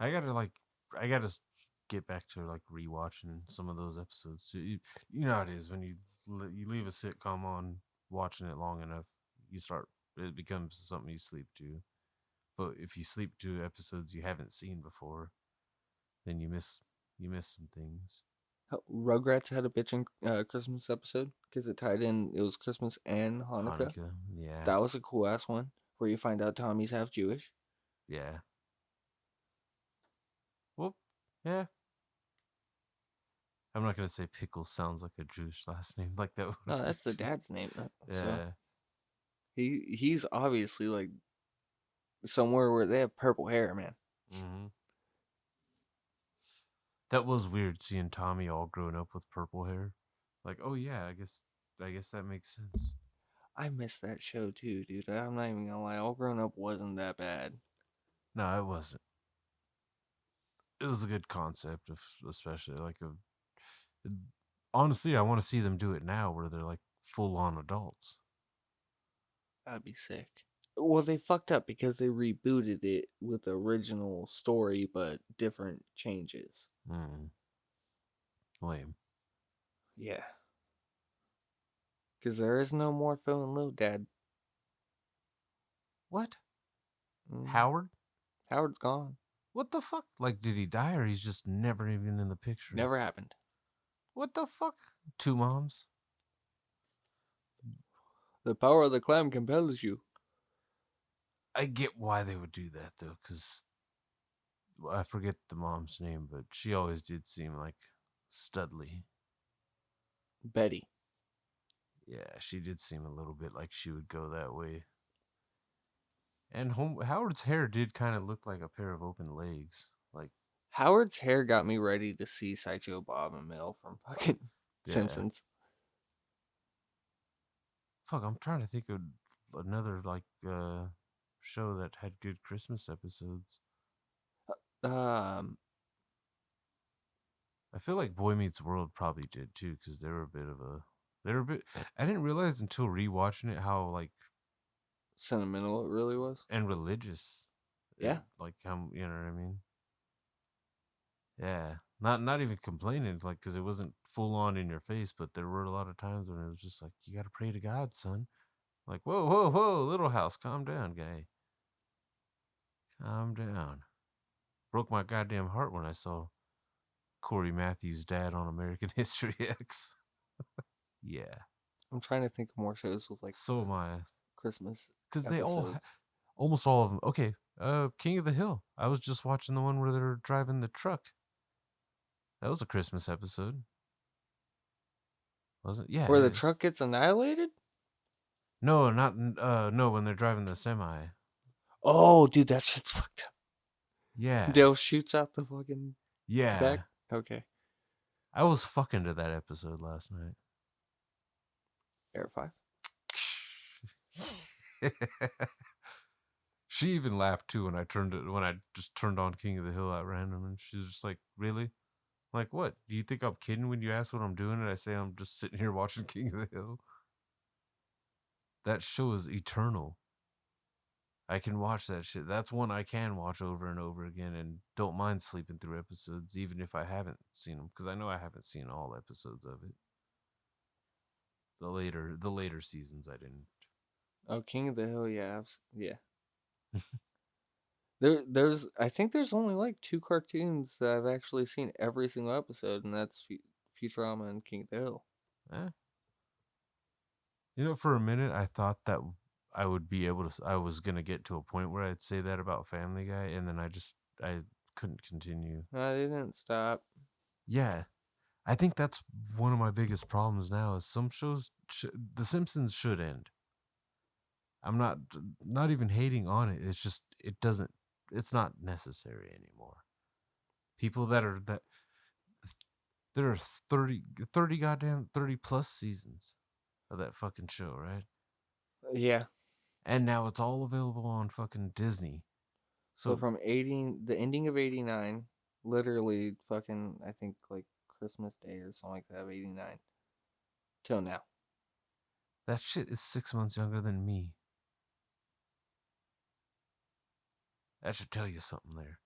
I gotta get back to like rewatching some of those episodes too. You know how it is when you leave a sitcom on, watching it long enough, it becomes something you sleep to. But if you sleep to episodes you haven't seen before, then you miss some things. Rugrats had a bitchin' Christmas episode because it tied in. It was Christmas and Hanukkah. Yeah. That was a cool ass one where you find out Tommy's half Jewish. Yeah. Well, yeah. I'm not gonna say Pickles sounds like a Jewish last name like that. No, that's the dad's name. Yeah. So he's obviously like somewhere where they have purple hair, man. Mm-hmm. That was weird seeing Tommy all grown up with purple hair. Like, oh yeah, I guess that makes sense. I miss that show too, dude. I'm not even gonna lie. All Grown Up wasn't that bad. No, it wasn't. It was a good concept, especially like honestly, I want to see them do it now, where they're like full on adults. That'd be sick. Well, they fucked up because they rebooted it with the original story, but different changes. Lame. Yeah. Because there is no more Phil and Lil, Dad. What? Howard? Howard's gone. What the fuck? Like, did he die, or he's just never even in the picture? Never happened. What the fuck? Two moms? The power of the clam compels you. I get why they would do that, though, because I forget the mom's name, but she always did seem like Studley. Betty. Yeah, she did seem a little bit like she would go that way. And Howard's hair did kind of look like a pair of open legs. Like, Howard's hair got me ready to see Sideshow Bob and Mel from fucking Simpsons. Fuck, I'm trying to think of another like show that had good Christmas episodes. I feel like Boy Meets World probably did too, because they were a bit. I didn't realize until rewatching it how like sentimental it really was, and religious. Yeah, like how, you know what I mean. Yeah, not even complaining, like, because it wasn't full on in your face, but there were a lot of times when it was just like, you got to pray to God, son. Like, whoa, Little House, calm down, guy. Calm down. Broke my goddamn heart when I saw Corey Matthews' dad on American History X. Yeah. I'm trying to think of more shows with like So am I. Christmas, because they almost all of them. Okay, King of the Hill. I was just watching the one where they're driving the truck. That was a Christmas episode, wasn't it? Yeah. Where the truck gets annihilated? No, not no, when they're driving the semi. Oh, dude, that shit's fucked up. Yeah. Dale shoots out the fucking Yeah. back. Okay. I was fucking to that episode last night. Air 5. She even laughed too when I just turned on King of the Hill at random, and she was just like, "Really? I'm like, what? Do you think I'm kidding when you ask what I'm doing and I say I'm just sitting here watching King of the Hill?" That show is eternal. I can watch that shit. That's one I can watch over and over again and don't mind sleeping through episodes, even if I haven't seen them, because I know I haven't seen all episodes of it. The later seasons I didn't. Oh, King of the Hill, yeah. I think there's only like 2 cartoons that I've actually seen every single episode, and that's Futurama and King of the Hill. You know, for a minute I thought that I was gonna get to a point where I'd say that about Family Guy, and then I couldn't continue. No, they didn't stop. Yeah, I think that's one of my biggest problems now. Is some shows, The Simpsons should end. I'm not even hating on it. It's just it's not necessary anymore. People there are 30 goddamn 30 plus seasons of that fucking show, right? Yeah. And now it's all available on fucking Disney. So from the ending of 89, literally fucking, I think like Christmas Day or something like that of 89. Till now. That shit is 6 months younger than me. That should tell you something there.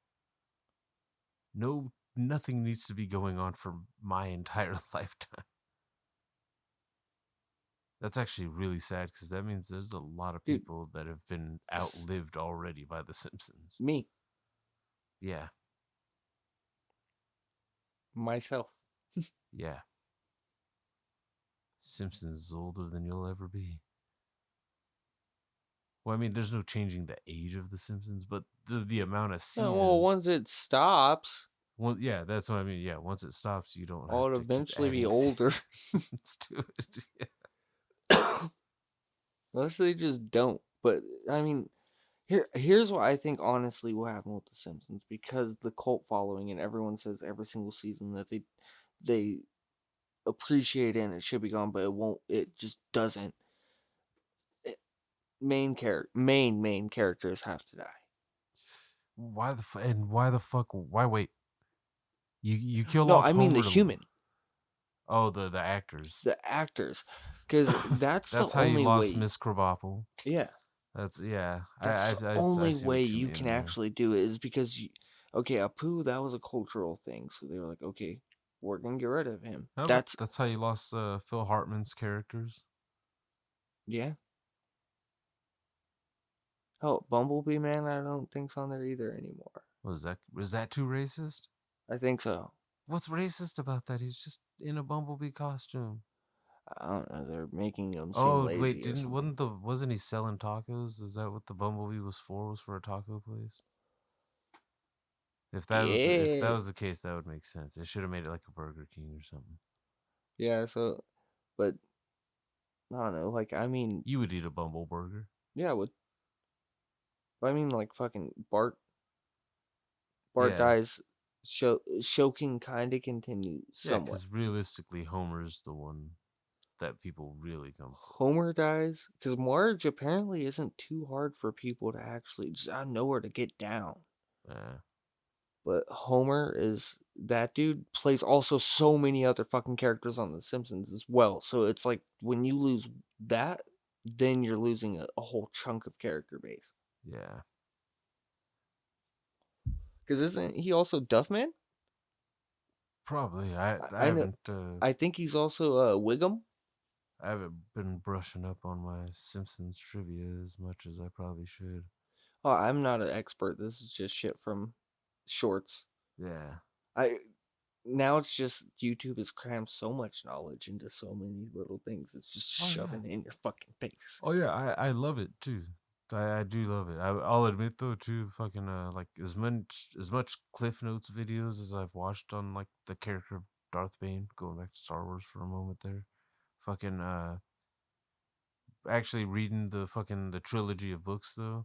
Nothing needs to be going on for my entire lifetime. That's actually really sad because that means there's a lot of people that have been outlived already by The Simpsons. Me. Yeah. Myself. Yeah. Simpsons is older than you'll ever be. Well, I mean, there's no changing the age of The Simpsons, but the amount of seasons. Well, once it stops. Well, yeah, that's what I mean. Yeah, once it stops, you don't have I'll to eventually keep be older. to it. Yeah. Unless they just don't. But, I mean, here's what I think honestly will happen with The Simpsons. Because the cult following and everyone says every single season that they appreciate it and it should be gone, but it just doesn't. Main characters have to die. Why the fuck? Why wait? You kill No, off I mean Homer the human. Oh, the actors. The actors, because that's the how only you lost way. Miss Krabappel. Yeah, that's the only way you can actually do it is because okay, Apu, that was a cultural thing, so they were like, okay, we're gonna get rid of him. No, that's how you lost Phil Hartman's characters. Yeah. Oh, Bumblebee Man, I don't think's on there either anymore. Was that too racist? I think so. What's racist about that? He's just in a Bumblebee costume. I don't know. They're making him seem lazy. Wait, wasn't he selling tacos? Is that what the Bumblebee was for? Was for a taco place? If that was the case, that would make sense. It should have made it like a Burger King or something. Yeah. So, but I don't know. Like, I mean, you would eat a Bumble burger. Yeah, I would. But I mean, like fucking Bart. Bart dies. Choking kind of continues somewhat. Yeah, because realistically, Homer's the one that people really come for. Homer dies because Marge apparently isn't too hard for people to actually just out of nowhere to get down. Yeah. But Homer is that dude plays also so many other fucking characters on The Simpsons as well. So it's like when you lose that, then you're losing a whole chunk of character base. Yeah. Because isn't he also Duffman? Probably. I haven't. I think he's also Wiggum. I haven't been brushing up on my Simpsons trivia as much as I probably should. Oh, I'm not an expert. This is just shit from shorts. Yeah. Now it's just YouTube has crammed so much knowledge into so many little things. It's just shoving it in your fucking face. Oh yeah, I love it too. I do love it. I'll admit though too, fucking like as much Cliff Notes videos as I've watched on like the character of Darth Bane, going back to Star Wars for a moment there. Fucking actually reading the trilogy of books though,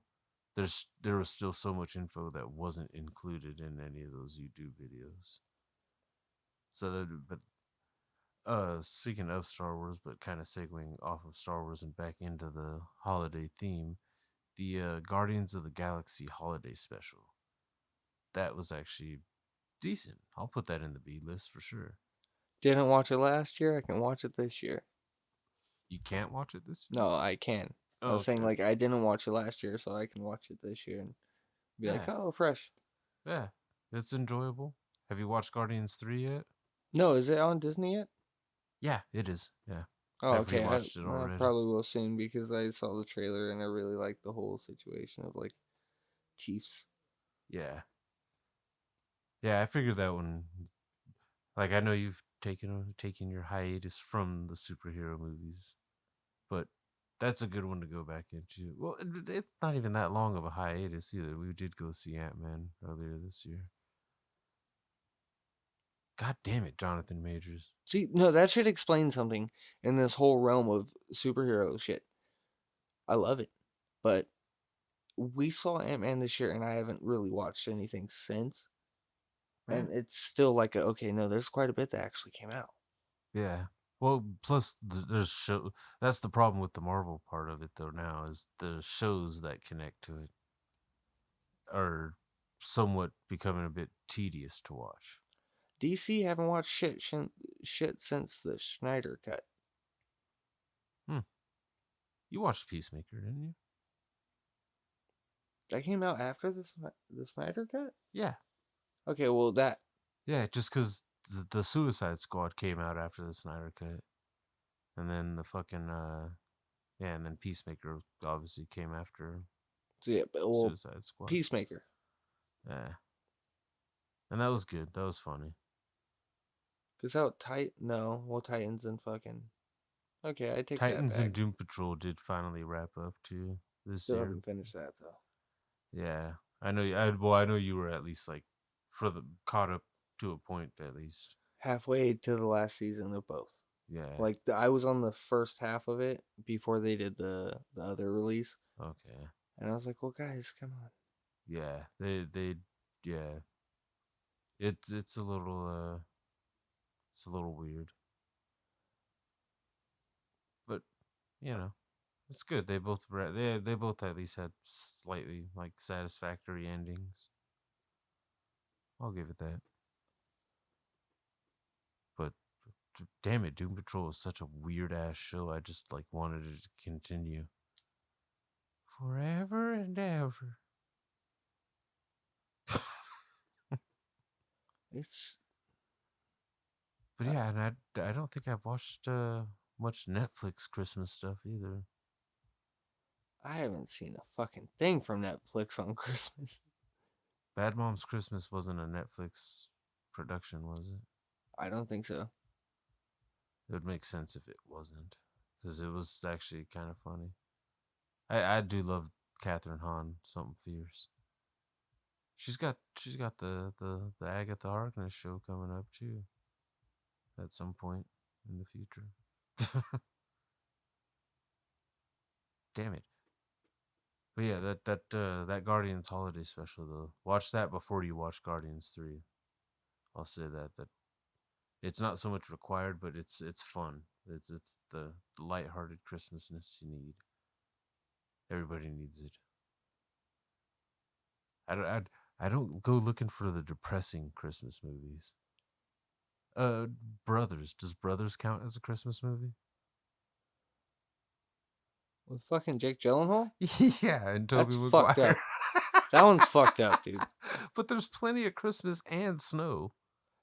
there was still so much info that wasn't included in any of those YouTube videos. So speaking of Star Wars, but kind of segueing off of Star Wars and back into the holiday theme, the Guardians of the Galaxy holiday special, that was actually decent. I'll put that in the B list for sure. Didn't watch it last year. I can watch it this year. You can't watch it this year? No, I can. I was saying like I didn't watch it last year, so I can watch it this year and be like, oh, fresh. Yeah, it's enjoyable. Have you watched Guardians 3 yet? No, is it on Disney yet? Yeah, it is. Yeah. Oh, okay. I probably will soon because I saw the trailer and I really liked the whole situation of like Chiefs. Yeah. Yeah, I figured that one. Like, I know you've taken your hiatus from the superhero movies, but that's a good one to go back into. Well, it's not even that long of a hiatus either. We did go see Ant-Man earlier this year. God damn it, Jonathan Majors. See, no, that should explain something in this whole realm of superhero shit. I love it. But we saw Ant-Man this year and I haven't really watched anything since. And it's still like, okay, no, there's quite a bit that actually came out. Yeah. Well, plus there's that's the problem with the Marvel part of it though now, is the shows that connect to it are somewhat becoming a bit tedious to watch. DC haven't watched shit since the Snyder Cut. You watched Peacemaker, didn't you? That came out after the Snyder Cut? Yeah. Okay, well, that... Yeah, just because the Suicide Squad came out after the Snyder Cut. And then the fucking, and then Peacemaker obviously came after So, yeah, but, well, Suicide Squad. Peacemaker. Yeah. And that was good. That was funny. Because out Titans and fucking... Okay, I take Titans that back. and Doom Patrol did finally wrap up too this Still year. haven't finished that though. Yeah, I know. I know you were at least like caught up to a point at least. Halfway to the last season of both. Yeah. Like I was on the first half of it before they did the other release. Okay. And I was like, well, guys, come on. Yeah, they yeah. It's a little weird. But, you know, it's good. They both at least had slightly like satisfactory endings. I'll give it that. But damn it, Doom Patrol is such a weird ass show. I just like wanted it to continue forever and ever. But yeah, and I don't think I've watched much Netflix Christmas stuff either. I haven't seen a fucking thing from Netflix on Christmas. Bad Moms Christmas wasn't a Netflix production, was it? I don't think so. It would make sense if it wasn't, because it was actually kind of funny. I do love Catherine Hahn, something fierce. She's got the Agatha Harkness show coming up too. At some point in the future. Damn it. But yeah, that Guardians holiday special though. Watch that before you watch Guardians 3. I'll say that it's not so much required, but it's fun. It's the lighthearted Christmasness you need. Everybody needs it. I don't go looking for the depressing Christmas movies. Brothers. Does Brothers count as a Christmas movie? With fucking Jake Gyllenhaal? Yeah, and Tobey That's Maguire. fucked up. That one's fucked up, dude. But there's plenty of Christmas and snow.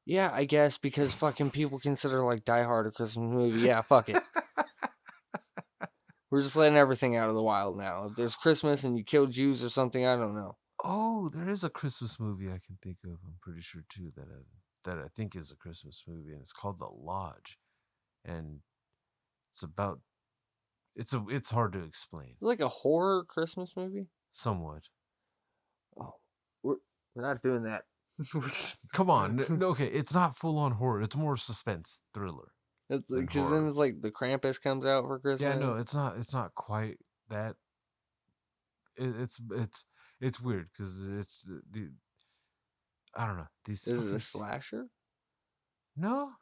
Yeah, I guess because fucking people consider like Die Hard a Christmas movie. Yeah, fuck it. We're just letting everything out of the wild now. If there's Christmas and you kill Jews or something, I don't know. Oh, there is a Christmas movie I can think of. I'm pretty sure too that I think is a Christmas movie, and it's called The Lodge, and it's hard to explain. It's like a horror Christmas movie. Somewhat. Oh, we're not doing that. Come on, okay, it's not full on horror. It's more suspense thriller. It's because then it's like the Krampus comes out for Christmas. Yeah, no, it's not quite that. It's weird because it's the I don't know these. Is it a slasher? No,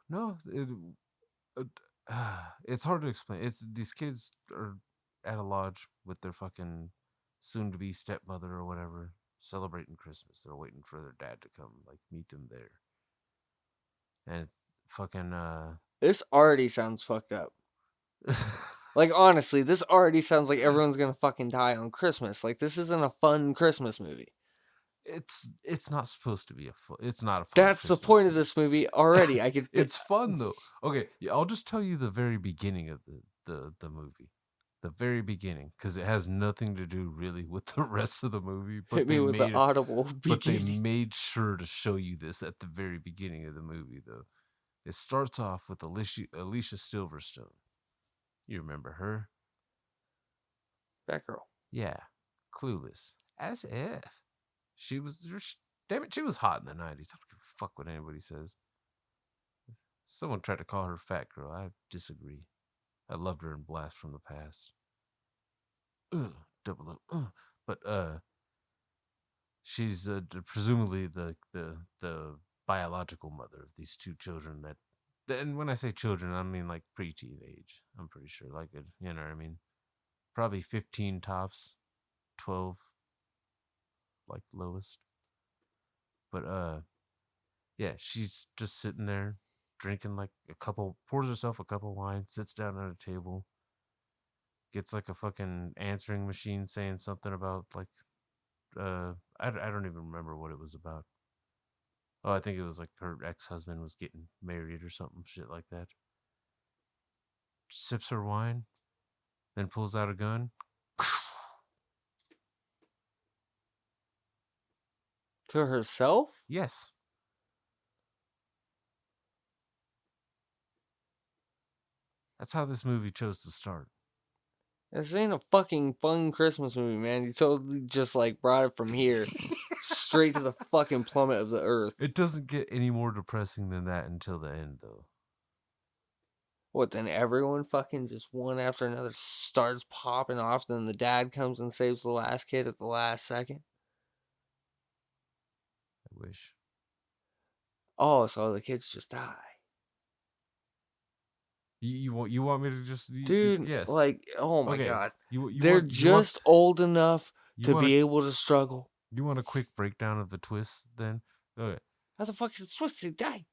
it's hard to explain. It's these kids are at a lodge with their fucking soon-to-be stepmother or whatever, celebrating Christmas. They're waiting for their dad to come, like, meet them there. And it's fucking This already sounds fucked up. Like, honestly, this already sounds like everyone's gonna fucking die on Christmas. Like, this isn't a fun Christmas movie. It's not supposed to be it's not a fun That's Christmas the point movie. of this movie already. I could. It's fun though. Okay, yeah, I'll just tell you the very beginning of the movie, the very beginning, because it has nothing to do really with the rest of the movie. But Hit me with the audible beginning. But they made sure to show you this at the very beginning of the movie, though. It starts off with Alicia Silverstone. You remember her? That girl. Yeah, Clueless. As if she was. Damn it, she was hot in the 90s. I don't give a fuck what anybody says. Someone tried to call her fat girl. I disagree. I loved her in Blast from the Past. Double up. But she's presumably the biological mother of these two children. And when I say children, I mean like preteen age. I'm pretty sure, like you know what I mean. Probably 15 tops, 12, like lowest. But Yeah, she's just sitting there drinking like pours herself a cup of wine, sits down at a table, gets like a fucking answering machine saying something about like, I don't even remember what it was about. Oh, I think it was like her ex-husband was getting married or something shit like that. Sips her wine, then pulls out a gun. To herself? Yes. That's how this movie chose to start. This ain't a fucking fun Christmas movie, man. You totally just like brought it from here straight to the fucking plummet of the earth. It doesn't get any more depressing than that until the end, though. What, then everyone fucking just one after another starts popping off, then the dad comes and saves the last kid at the last second? I wish. Oh, so the kids just die. You want me to just Dude, yes. like, oh my Okay. god. You They're just old enough to want be able to struggle. You want a quick breakdown of the twists then? Okay. How the fuck is it supposed to die?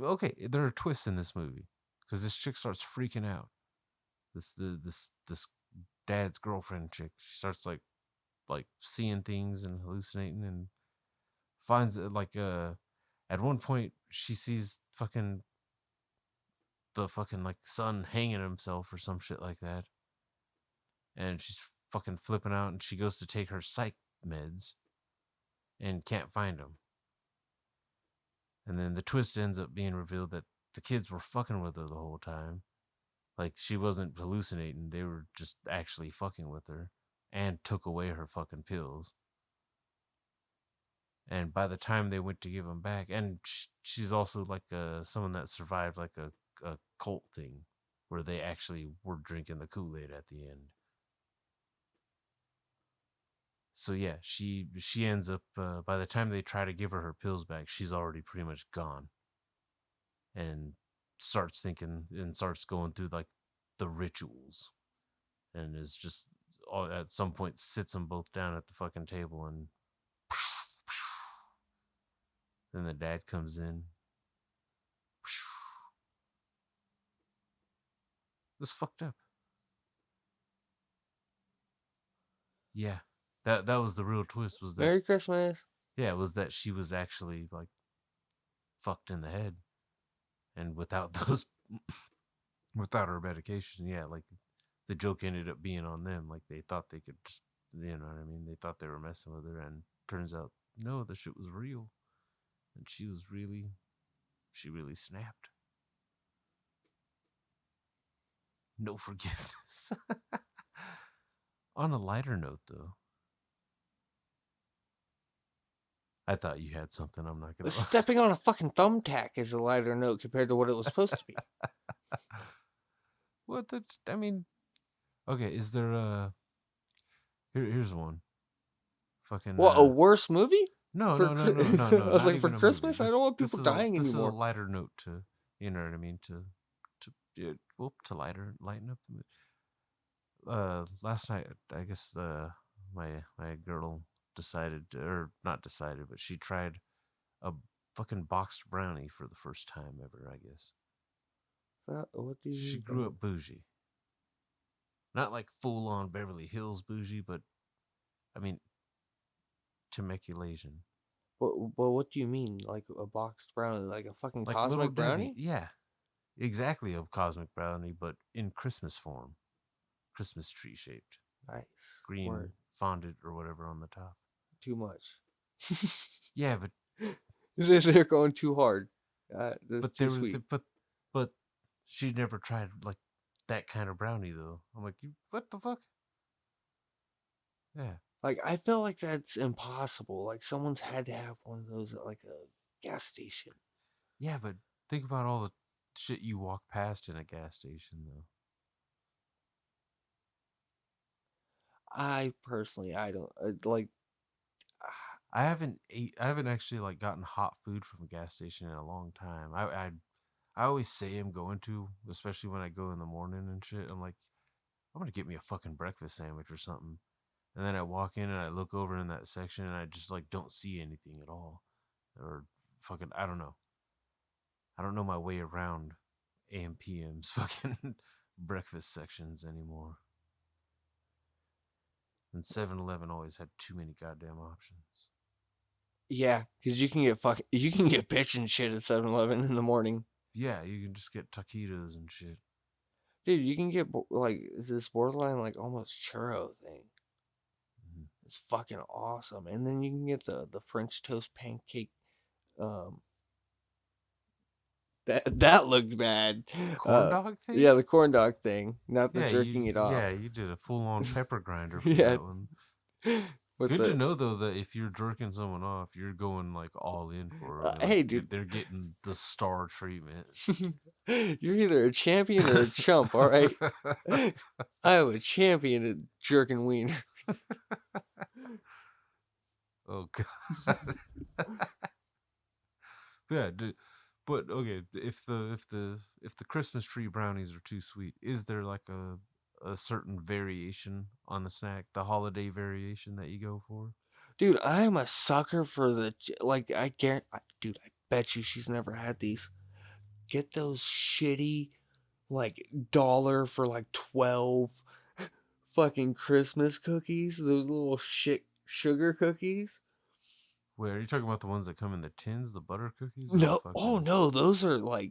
Okay, there are twists in this movie because this chick starts freaking out. This dad's girlfriend chick. She starts like seeing things and hallucinating and finds it like at one point she sees the fucking like son hanging himself or some shit like that, and she's fucking flipping out, and she goes to take her psych meds and can't find them. And then the twist ends up being revealed that the kids were fucking with her the whole time. Like, she wasn't hallucinating, they were just actually fucking with her and took away her fucking pills. And by the time they went to give them back, and she's also like someone that survived like a cult thing where they actually were drinking the Kool-Aid at the end. So yeah, she ends up by the time they try to give her pills back, she's already pretty much gone, and starts thinking and starts going through like the rituals, and is just at some point sits them both down at the fucking table, and then the dad comes in. It was fucked up. Yeah, that was the real twist. Was that Merry Christmas. Yeah, it was that she was actually like fucked in the head, and without those, without her medication, yeah, like the joke ended up being on them. Like they thought they could just, you know what I mean? They thought they were messing with her, and turns out no, the shit was real, and she really snapped. No forgiveness. On a lighter note, though, I thought you had something. I'm not gonna. Stepping on a fucking thumbtack is a lighter note compared to what it was supposed to be. What? I mean, okay. Is there a? Here's one. Fucking. What, a worse movie? No. I was Not like, for even a Christmas, movie. I don't want people dying this anymore. is a lighter note to, you know what I mean, to to lighten up the mood. Last night, I guess my girl decided or not decided, but she tried a fucking boxed brownie for the first time ever, I guess. What do you She mean? grew up bougie. Not like full on Beverly Hills bougie, but I mean Temeculasion. What do you mean? Like a boxed brownie? Like a fucking Like cosmic little brownie? Debbie. Yeah. Exactly a cosmic brownie, but in Christmas form. Christmas tree shaped. Nice. Green Word. fondant or whatever on the top. Too much. Yeah, but They're going too hard. That's too sweet. But she never tried like that kind of brownie though. I'm like, what the fuck? Yeah. Like, I feel like that's impossible. Like, someone's had to have one of those at like a gas station. Yeah, but think about all the shit you walk past in a gas station though. I personally, I don't like. I haven't actually like gotten hot food from a gas station in a long time. I always say I'm going to, especially when I go in the morning and shit. I'm like, I'm gonna get me a fucking breakfast sandwich or something. And then I walk in and I look over in that section and I just like don't see anything at all. Or fucking, I don't know. I don't know my way around AM PM's fucking breakfast sections anymore. And 7-Eleven always had too many goddamn options. Yeah, because you can get bitch and shit at 7-Eleven in the morning. Yeah, you can just get taquitos and shit. Dude, you can get like this borderline like almost churro thing. Mm-hmm. It's fucking awesome. And then you can get the French toast pancake. That looked bad. Corn dog thing? Yeah, the corn dog thing, not the Yeah, jerking it off. Yeah, you did a full-on pepper grinder for Yeah. that one. Good to know though that if you're jerking someone off, you're going like all in for it. Like, hey, dude, they're getting the star treatment. You're either a champion or a chump. All right, I am a champion at jerking wiener. Oh god. Yeah, dude. But okay, if the Christmas tree brownies are too sweet, is there like a certain variation on the snack, the holiday variation that you go for? Dude, I am a sucker for the like. I bet you she's never had these. Get those shitty, like $1 for like 12 fucking Christmas cookies. Those little shit sugar cookies. Wait, are you talking about the ones that come in the tins, the butter cookies? No, oh no, those are like,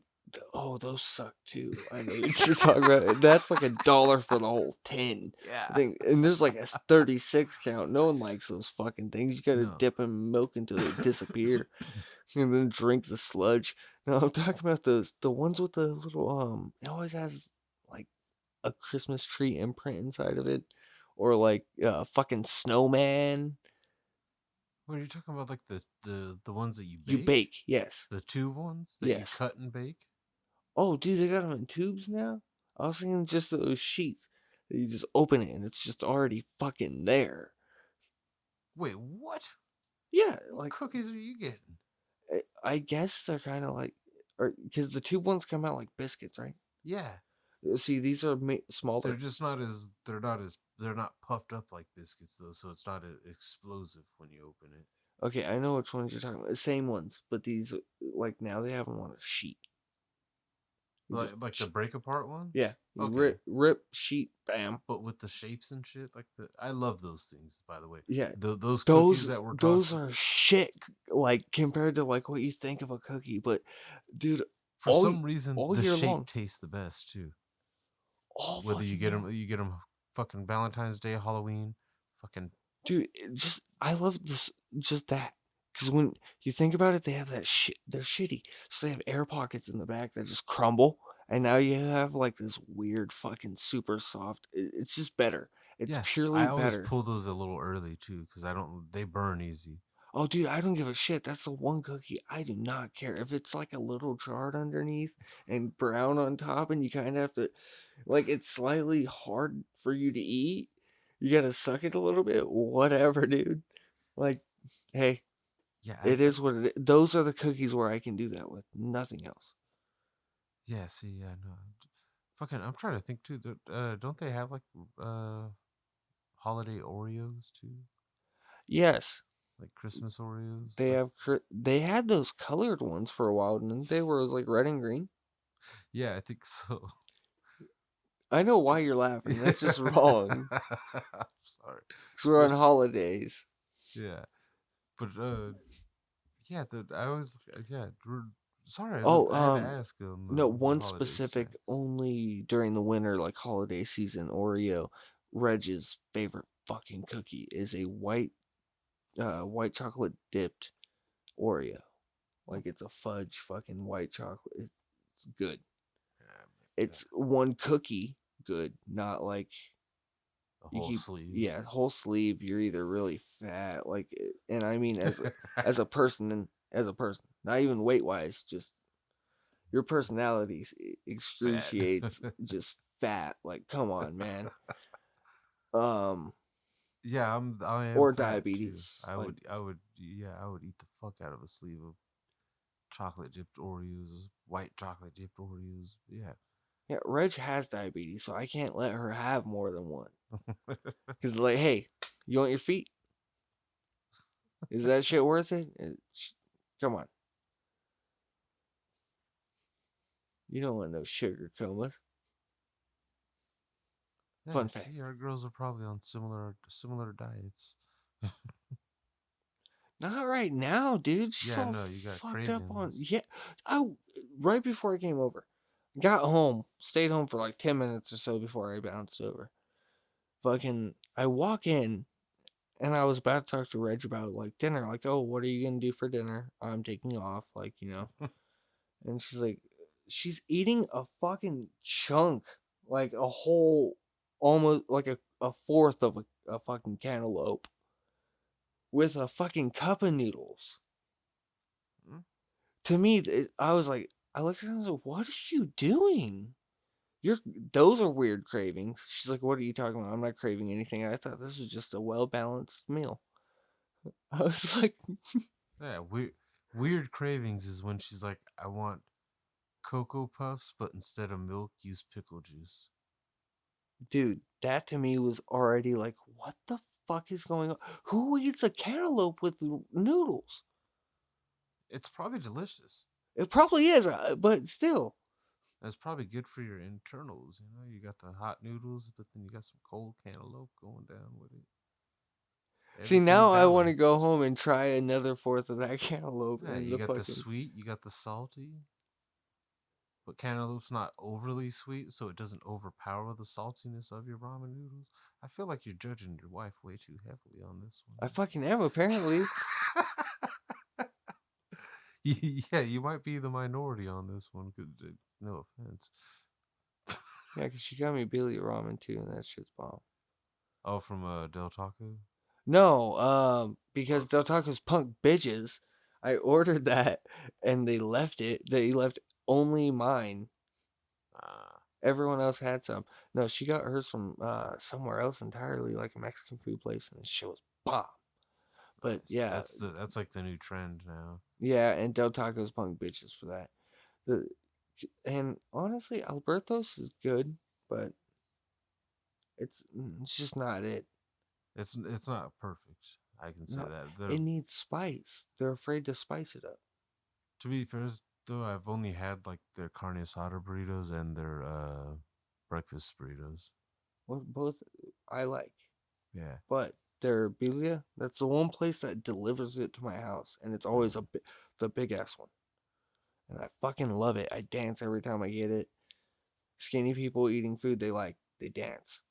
oh, those suck too. I know what you're talking about. That's like $1 for the whole tin. Yeah. I think, and there's like a 36 count. No one likes those fucking things. You gotta dip them in milk until they disappear, and then drink the sludge. No, I'm talking about the ones with the little It always has like a Christmas tree imprint inside of it, or like fucking snowman. What are you talking about? Like the ones that you bake? You bake, yes. The tube ones that you cut and bake? Oh, dude, they got them in tubes now? I was thinking just those sheets that you just open it and it's just already fucking there. Wait, what? Yeah, what cookies are you getting? I guess they're kind of like, because the tube ones come out like biscuits, right? Yeah. See, these are smaller. They're just not as they're not puffed up like biscuits though, so it's not explosive when you open it. Okay, I know which ones you're talking about. The same ones, but these like now they have them on a sheet. Like the break apart ones? Yeah. Okay. Rip sheet, bam. But with the shapes and shit, I love those things, by the way. Yeah. Those cookies that we're talking. Those are shit, like compared to like what you think of a cookie. But dude, for some reason the shape tastes the best too. Whether you get them fucking Valentine's Day, Halloween, fucking dude, I love this just that. Because when you think about it, they have that shit. They're shitty. So they have air pockets in the back that just crumble. And now you have like this weird fucking super soft. It's just better. It's purely better. I always pull those a little early too because they burn easy. Oh, dude, I don't give a shit. That's the one cookie I do not care. If it's like a little jarred underneath and brown on top and you kind of have to, like, it's slightly hard for you to eat. You got to suck it a little bit. Whatever, dude. Like, hey. Yeah, it is what it is. Those are the cookies where I can do that with. Nothing else. Yeah, see, yeah, no. Fucking, I'm trying to think too. Don't they have like holiday Oreos too? Yes. Like Christmas Oreos? They had those colored ones for a while, didn't they? Where it was like red and green? Yeah, I think so. I know why you're laughing. That's just wrong. I'm sorry. Because we're on holidays. Yeah. But, yeah, I was, yeah, sorry. I had to ask them. No, one specific snacks. Only during the winter, like holiday season, Oreo. Reg's favorite fucking cookie is a white chocolate dipped Oreo. Like it's a fudge fucking white chocolate. It's good. It's one cookie good, not like a whole sleeve. Yeah, whole sleeve. You're either really fat, like, and I mean as a person, not even weight wise, just your personality excruciates just fat. Like, come on, man. Yeah, I am or diabetes. I would eat the fuck out of a sleeve of chocolate dipped Oreos, white chocolate dipped Oreos. Yeah. Yeah, Reg has diabetes, so I can't let her have more than one. Because, like, hey, you want your feet? Is that shit worth it? Come on. You don't want no sugar comas. Yeah, Fun fact. see, our girls are probably on similar diets. Not right now, dude. She's Yeah, all no, you got fucked up on. cravings. Yeah, right before I came over, got home, stayed home for like 10 minutes or so before I bounced over. Fucking, I walk in, and I was about to talk to Reg about like dinner. Like, oh, what are you gonna do for dinner? I'm taking off, like, you know. And she's like, she's eating a fucking chunk, like a whole, almost like a fourth of a fucking cantaloupe with a fucking cup of noodles. Hmm? To me, I was like, I looked at her and I was like, what are you doing? Those are weird cravings. She's like, what are you talking about? I'm not craving anything. I thought this was just a well-balanced meal. I was like, Yeah, weird cravings is when she's like, I want Cocoa Puffs, but instead of milk, use pickle juice. dude, that to me was already like, what the fuck is going on? Who eats a cantaloupe with noodles? It's probably delicious. It probably is, but still. It's probably good for your internals. You know, you got the hot noodles, but then you got some cold cantaloupe going down with it. See, Everything now I want to go balanced. home and try another fourth of that cantaloupe Yeah, and you the got the fucking. sweet, you got the salty. But cantaloupe's not overly sweet, so it doesn't overpower the saltiness of your ramen noodles. I feel like you're judging your wife way too heavily on this I one. fucking am, apparently. Yeah, you might be the minority on this one. No offense. Yeah, because she got me Billy ramen too, and that shit's bomb. Oh, from Del Taco. No, because Del Taco's punk bitches. I ordered that, and they left it. They left only mine. Ah, Everyone else had some. No, she got hers from somewhere else entirely, like a Mexican food place, and the shit was bomb. But nice. yeah, That's like the new trend now. yeah, and Del Taco's punk bitches for that. The and honestly, Alberto's is good, but it's just not it. It's not perfect. I can say No, that. it needs spice. They're afraid to spice it up. To be fair, though, I've only had like their carne asada burritos and their breakfast burritos. Well, both I like, Yeah. but their birria, that's the one place that delivers it to my house, and it's always Mm. the big ass one, and I fucking love it. I dance every time I get it. Skinny people eating food they dance.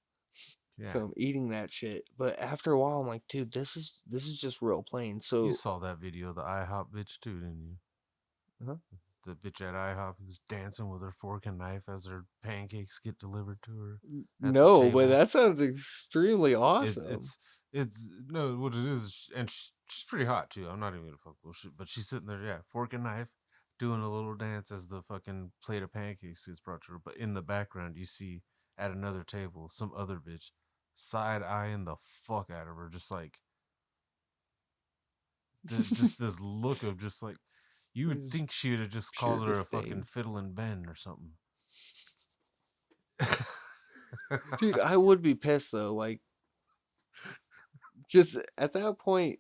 Yeah. So I'm eating that shit, but after a while, I'm like, dude, this is just real plain. You So, saw that video of the IHOP bitch too, didn't you? huh? The bitch at IHOP who's dancing with her fork and knife as her pancakes get delivered to her at the No, but table. that sounds extremely It, awesome. it's it's no, what it is, and she's pretty hot too. I'm not even gonna fuck bullshit, but she's sitting there, yeah, fork and knife, doing a little dance as the fucking plate of pancakes gets brought to her. But in the background, you see at another table some other bitch side eyeing the fuck out of her, just like just this look of just like you would Just think she would have just pure called her a fucking disdain. fiddlin' Ben or something. Dude, I would be pissed though. Like, just at that point,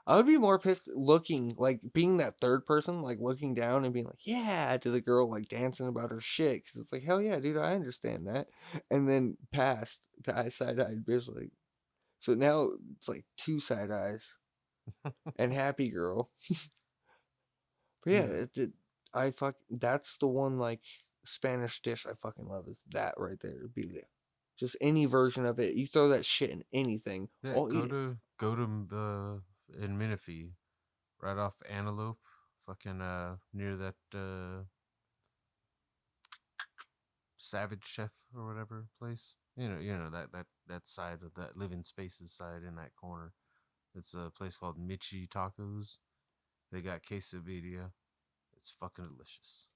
I would be more pissed looking, like, being that third person, like, looking down and being like, yeah, to the girl, like, dancing about her shit. Cause it's like, hell yeah, dude, I understand that. And then past to side eyed bitch, like, so now it's like two side eyes and happy girl. But yeah, Yeah. that's the one, like, Spanish dish I fucking love is that right there, birria. Just any version of it. You throw that shit in anything, Yeah, I'll eat it. go to in Menifee, right off Antelope, fucking near that Savage Chef or whatever place. You know that side of that Living Spaces side in that corner. It's a place called Michi Tacos. They got quesadilla. It's fucking delicious.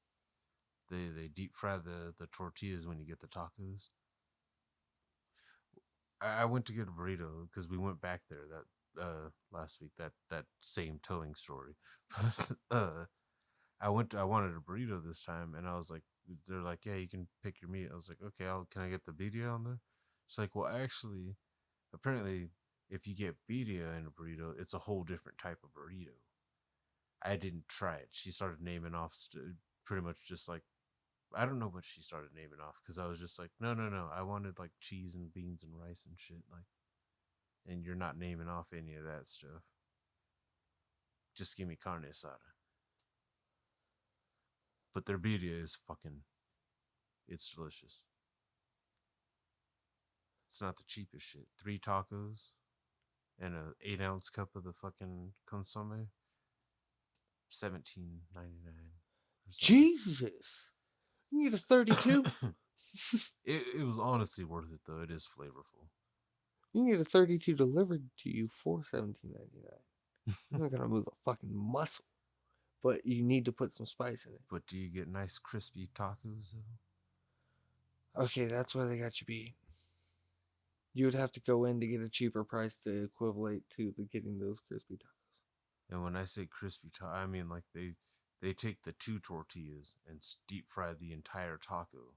They deep fry the tortillas when you get the tacos. I went to get a burrito because we went back there that last week, that same towing story. I wanted a burrito this time, and I was like, they're like, yeah, you can pick your meat. I was like, okay, can I get the birria on there? She's like, well, actually, apparently, if you get birria in a burrito, it's a whole different type of burrito. I didn't try it. She started naming off pretty much just like I don't know what she started naming off because I was just like, no. I wanted like cheese and beans and rice and shit. Like, and you're not naming off any of that stuff. Just give me carne asada. But their birria is fucking, it's delicious. It's not the cheapest shit. 3 tacos and a 8-ounce cup of the fucking consomme. $17.99. Jesus. You need a 32? It was honestly worth it though. It is flavorful. You need a 32 delivered to you for $17.99. You're not gonna move a fucking muscle. But you need to put some spice in it. But do you get nice crispy tacos though? Okay, that's why they got you beat. You would have to go in to get a cheaper price to equivalent to getting those crispy tacos. And when I say crispy taco, I mean like they take the 2 tortillas and deep fry the entire taco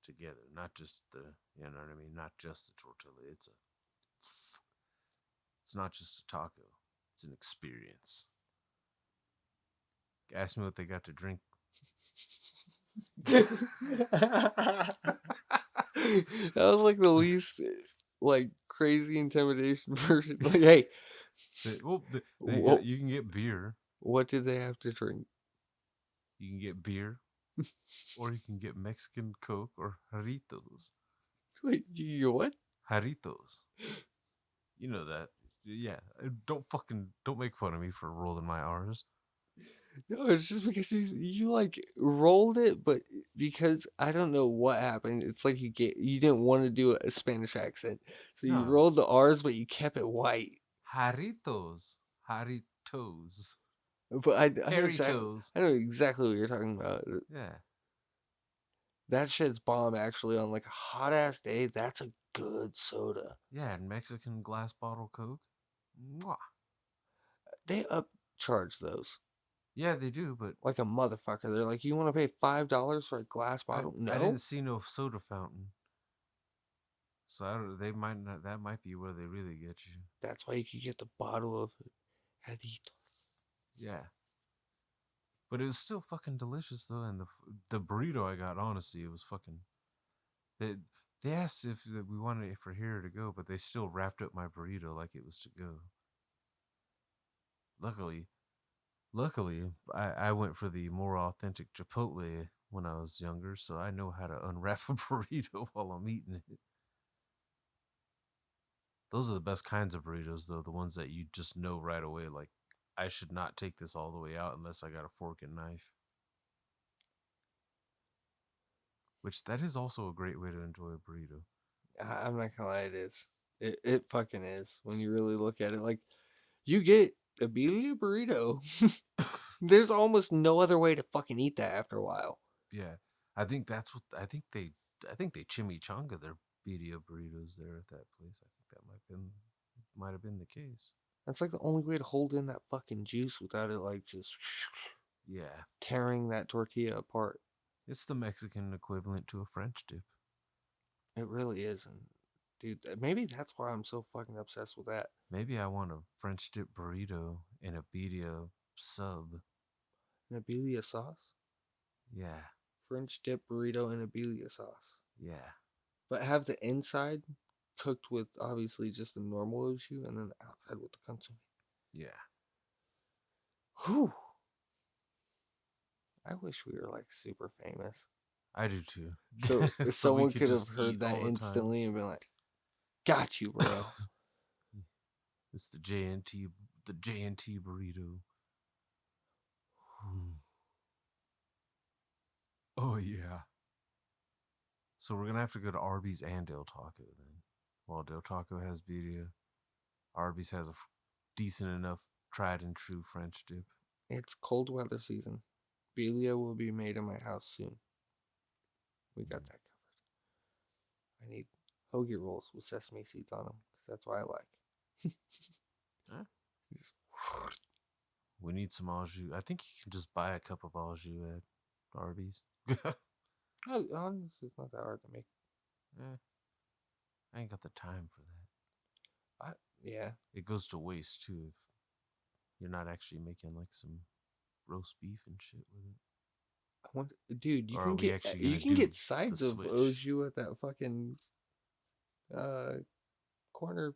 together, not just the, you know what I mean, not just the tortilla. It's not just a taco. It's an experience. Ask me what they got to drink. That was like the least like crazy intimidation version. Like, hey, you can get beer. What did they have to drink? You can get beer, or you can get Mexican Coke or Jarritos. Wait, you get what? Jarritos. You know that. Yeah. Don't make fun of me for rolling my R's. No, it's just because you like rolled it, but because I don't know what happened, it's like you didn't want to do a Spanish accent, so you rolled the R's, but you kept it white. Jarritos. But I know exactly what you're talking about. Yeah. That shit's bomb, actually. On like a hot ass day, that's a good soda. Yeah, and Mexican glass bottle Coke. Mwah. They upcharge those. Yeah, they do, but like a motherfucker. They're like, you want to pay $5 for a glass bottle? No, I didn't see no soda fountain. So they might not. That might be where they really get you. That's why you could get the bottle of Jarritos. Yeah, but it was still fucking delicious though, and the burrito I got, honestly, it was fucking. They asked if we wanted it for here to go, but they still wrapped up my burrito like it was to go. Luckily, I went for the more authentic Chipotle when I was younger, so I know how to unwrap a burrito while I'm eating it. Those are the best kinds of burritos, though, the ones that you just know right away, like, I should not take this all the way out unless I got a fork and knife. Which, that is also a great way to enjoy a burrito. I'm not gonna lie, it is. It fucking is. When you really look at it, like, you get a birria burrito. There's almost no other way to fucking eat that after a while. Yeah, I think that's what I think they chimichanga their birria burritos there at that place. I think that might have been the case. That's like the only way to hold in that fucking juice without it like just tearing that tortilla apart. It's the Mexican equivalent to a French dip. It really is, and dude, maybe that's why I'm so fucking obsessed with that. Maybe I want a French dip burrito and a birria sub. And a birria sauce? Yeah. French dip burrito and a birria sauce. Yeah. But have the inside cooked with obviously just the normal au jus and then the outside with the consomme. Yeah. Whew. I wish we were like super famous. I do too. So someone could have heard that instantly and been like, "Got you, bro." It's the JNT burrito. Oh yeah. So we're gonna have to go to Arby's and Del Taco then. While Del Taco has birria, Arby's has a decent enough tried and true French dip. It's cold weather season. Birria will be made in my house soon. We got that covered. I need hoagie rolls with sesame seeds on them because that's what I like. Huh? We need some au jus. I think you can just buy a cup of au jus at Arby's. Honestly, it's not that hard to make. I ain't got the time for that. Yeah. It goes to waste too if you're not actually making like some roast beef and shit with it. Dude, Or are we actually gonna you can do get sides the of switch? Oju at that fucking corner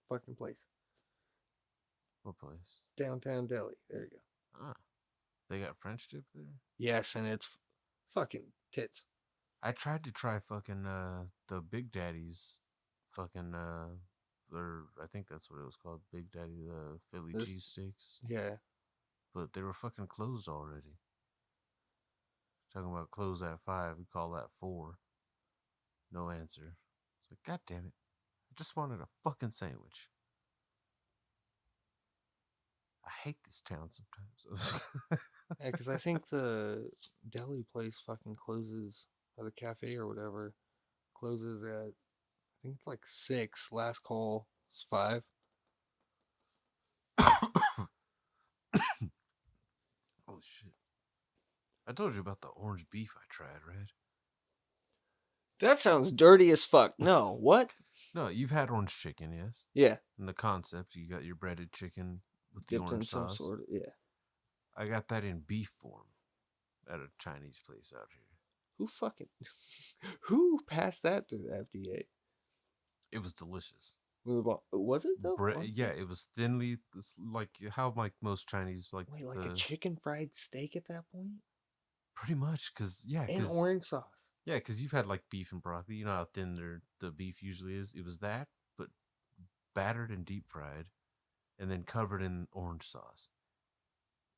fucking place. What place? Downtown Delhi. There you go. Ah, they got French dip there? Yes, and it's fucking tits. I tried to try fucking the Big Daddy's fucking or I think that's what it was called, Big Daddy, the Philly cheesesteaks. Yeah. But they were fucking closed already. Talking about close at 5, we call that 4. No answer. It's like, God damn it. I just wanted a fucking sandwich. I hate this town sometimes. Yeah, because I think the deli place fucking closes, or the cafe or whatever, closes at, I think it's like 6. Last call is 5. Holy shit. I told you about the orange beef I tried, right? That sounds dirty as fuck. No, what? No, you've had orange chicken, yes? Yeah. And the concept, you got your breaded chicken with the Dipped in orange some sauce. sort of, yeah. I got that in beef form at a Chinese place out here. Who passed that through the FDA? It was delicious. Was it though? Yeah, it was thinly, like how like most Chinese like. Wait, like a chicken fried steak at that point? Pretty much, cause and orange sauce. Yeah, because you've had like beef and broccoli. You know how thin the beef usually is. It was that, but battered and deep fried, and then covered in orange sauce.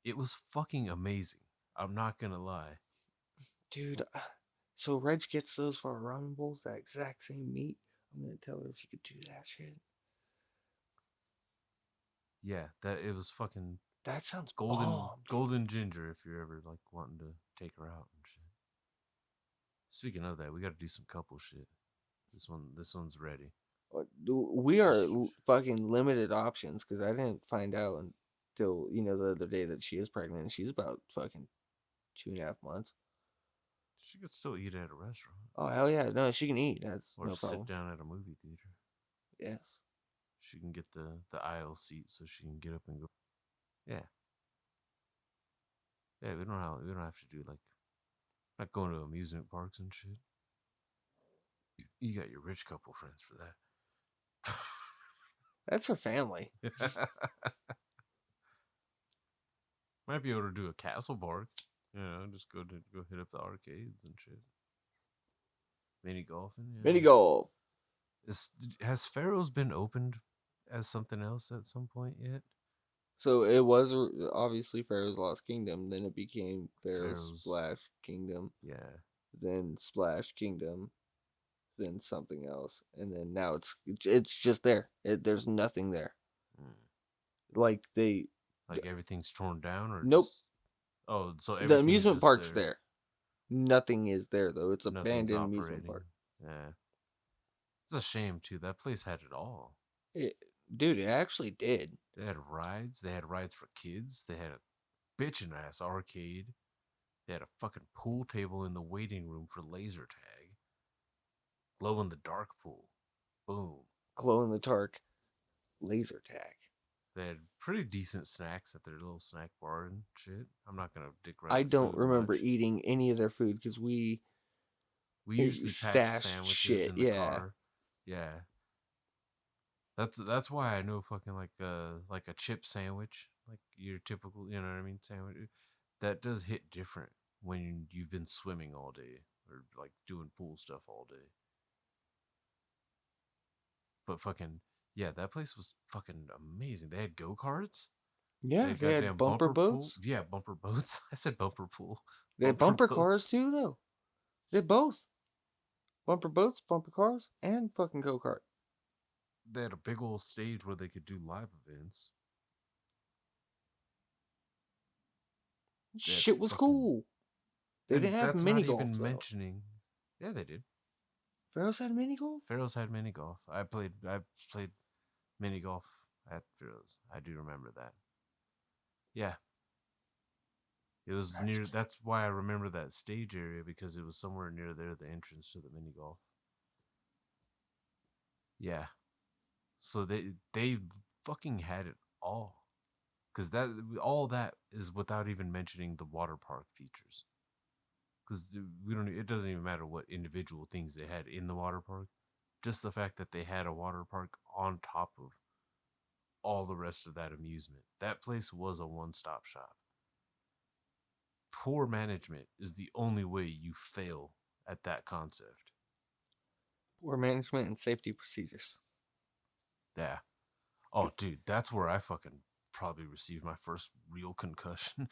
It was fucking amazing. I'm not gonna lie, dude. So Reg gets those for our ramen bowls, that exact same meat. I'm gonna tell her if you could do that shit. Yeah, that it was fucking. That sounds golden ginger. If you're ever like wanting to take her out and shit. Speaking of that, we got to do some couple shit. This one's ready. We are fucking limited options because I didn't find out until the other day that she is pregnant. And she's about fucking 2.5 months. She could still eat at a restaurant. Oh hell yeah, no, she can eat. That's or no problem. Sit down at a movie theater. Yes. She can get the aisle seat so she can get up and go. Yeah. Yeah, we don't have to do like going to amusement parks and shit. You got your rich couple friends for that. That's her family. Might be able to do a castle park. Just go hit up the arcades and shit. Mini golfing. Yeah. Mini golf. Has Pharaoh's been opened as something else at some point yet? So it was obviously Pharaoh's Lost Kingdom. Then it became Pharaoh's Splash Kingdom. Yeah. Then Splash Kingdom. Then something else, and then now it's just there. There's nothing there. Like everything's torn down, or nope. So the amusement park's there. Nothing is there though. It's abandoned amusement park. Yeah, it's a shame too. That place had it all. Dude, it actually did. They had rides. They had rides for kids. They had a bitchin' ass arcade. They had a fucking pool table in the waiting room for laser tag. Glow in the dark pool. Boom. Glow in the dark laser tag. They had pretty decent snacks at their little snack bar and shit. I'm not gonna dick right. I don't remember eating any of their food because we usually stash sandwiches shit. In the car. Yeah. That's why I know fucking like a chip sandwich, like your typical, you know what I mean, sandwich. That does hit different when you've been swimming all day or like doing pool stuff all day. But fucking, yeah, that place was fucking amazing. They had go-karts. Yeah, they had bumper boats. Pool. Yeah, bumper boats. I said bumper pool. They had bumper cars too, though. They had both. Bumper boats, bumper cars, and fucking go-kart. They had a big old stage where they could do live events. Shit was cool. They didn't have mini golf. Even mentioning. Yeah, they did. Pharaoh's had mini golf? Pharaoh's had mini golf. I played mini golf at Pharaoh's. I do remember that. Yeah. It was near. That's why I remember that stage area, because it was somewhere near there, the entrance to the mini golf. Yeah. So they fucking had it all. Because all that is without even mentioning the water park features. because it doesn't even matter what individual things they had in the water park. Just the fact that they had a water park on top of all the rest of that amusement. That place was a one-stop shop. Poor management is the only way you fail at that concept. Poor management and safety procedures. Yeah. Oh, dude, that's where I fucking probably received my first real concussion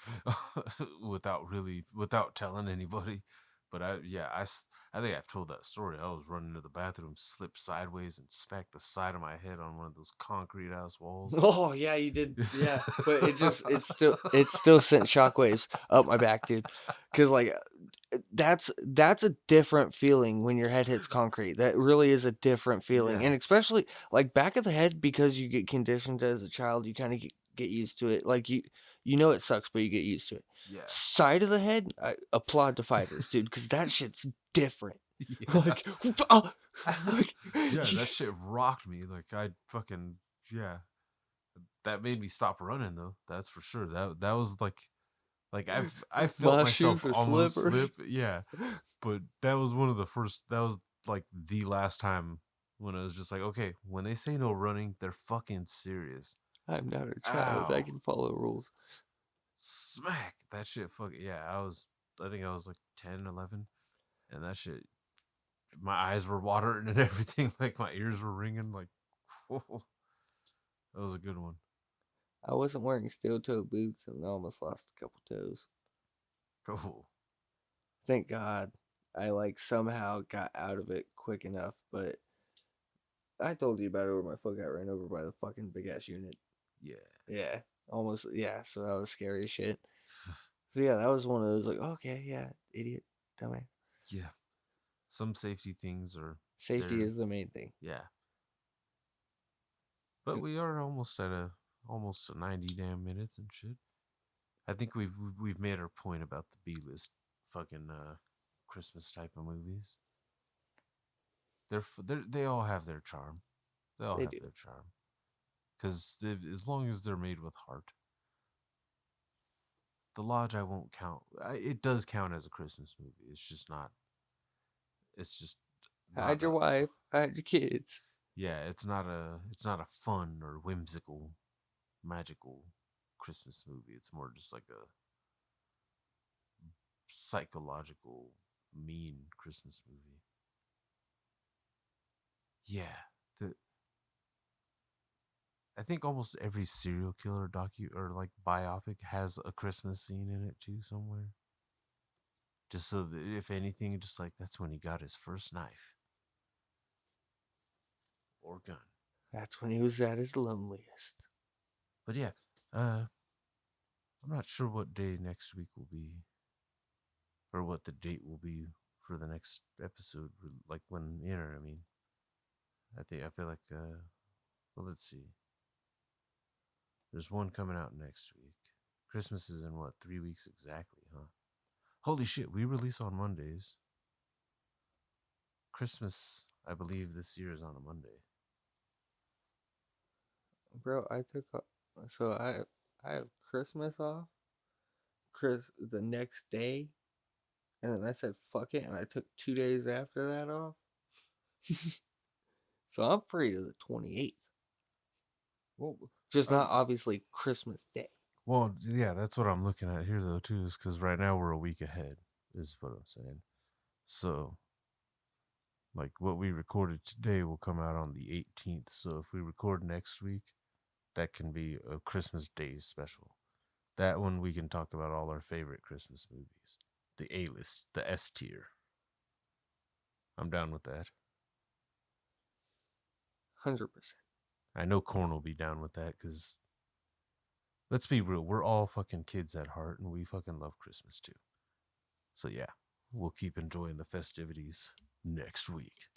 without telling anybody. But I think I've told that story. I was running to the bathroom, slipped sideways, and smacked the side of my head on one of those concrete ass walls. Oh yeah, you did. Yeah, but it still sent shockwaves up my back, dude. Because like that's a different feeling when your head hits concrete. That really is a different feeling, Yeah. and especially like back of the head, because you get conditioned as a child, you kind of get used to it. Like you know it sucks, but you get used to it. Yeah. Side of the head, I applaud to fighters, dude, because that shit's different. Yeah. Like, Yeah, that shit rocked me. Like I fucking that made me stop running though. That's for sure. That was like I felt My myself shoes are almost slippery. slip. Yeah, but that was one of the first. That was like the last time when I was just like, okay, when they say no running, they're fucking serious. I'm not a child. I Ow. can follow rules. Smack that shit. Fucking yeah. I think I was like 10, 11, and that shit. My eyes were watering and everything. Like my ears were ringing. Like, whoa, that was a good one. I wasn't wearing steel toe boots and I almost lost a couple toes. Oh. Thank God I like somehow got out of it quick enough, but I told you about it where my foot got ran over by the fucking big ass unit. Yeah. Yeah. Almost, yeah, so that was scary as shit. So yeah, that was one of those like, okay, yeah, idiot, dumbass. Yeah. Some safety things are Safety is the main thing. Yeah. But we are almost at almost 90 damn minutes and shit. I think we've made our point about the B-list fucking Christmas type of movies. They all have their charm. They all have their charm. Cuz as long as they're made with heart. The Lodge I won't count. It does count as a Christmas movie. It's just not Hide your wife, hide your kids. Yeah, it's not a fun or whimsical, magical Christmas movie. It's more just like a psychological, mean Christmas movie. Yeah, I think almost every serial killer or like biopic has a Christmas scene in it too somewhere. Just so that if anything, just like that's when he got his first knife or gun. That's when he was at his loneliest. But yeah, I'm not sure what day next week will be, or what the date will be for the next episode. Like when I mean, I feel like well, let's see. There's one coming out next week. Christmas is in what, 3 weeks exactly, huh? Holy shit, we release on Mondays. Christmas, I believe this year is on a Monday. Bro, I have Christmas off. The next day, and then I said fuck it, and I took 2 days after that off. So I'm free to the 28th. Well, just not obviously Christmas Day. Well, yeah, that's what I'm looking at here though too, is because right now we're a week ahead, is what I'm saying. So, like what we recorded today will come out on the 18th. So if we record next week, that can be a Christmas Day special. That one we can talk about all our favorite Christmas movies, the A-list, the S tier. I'm down with that. 100%. I know Korn will be down with that because, let's be real, we're all fucking kids at heart and we fucking love Christmas too. So yeah, we'll keep enjoying the festivities next week.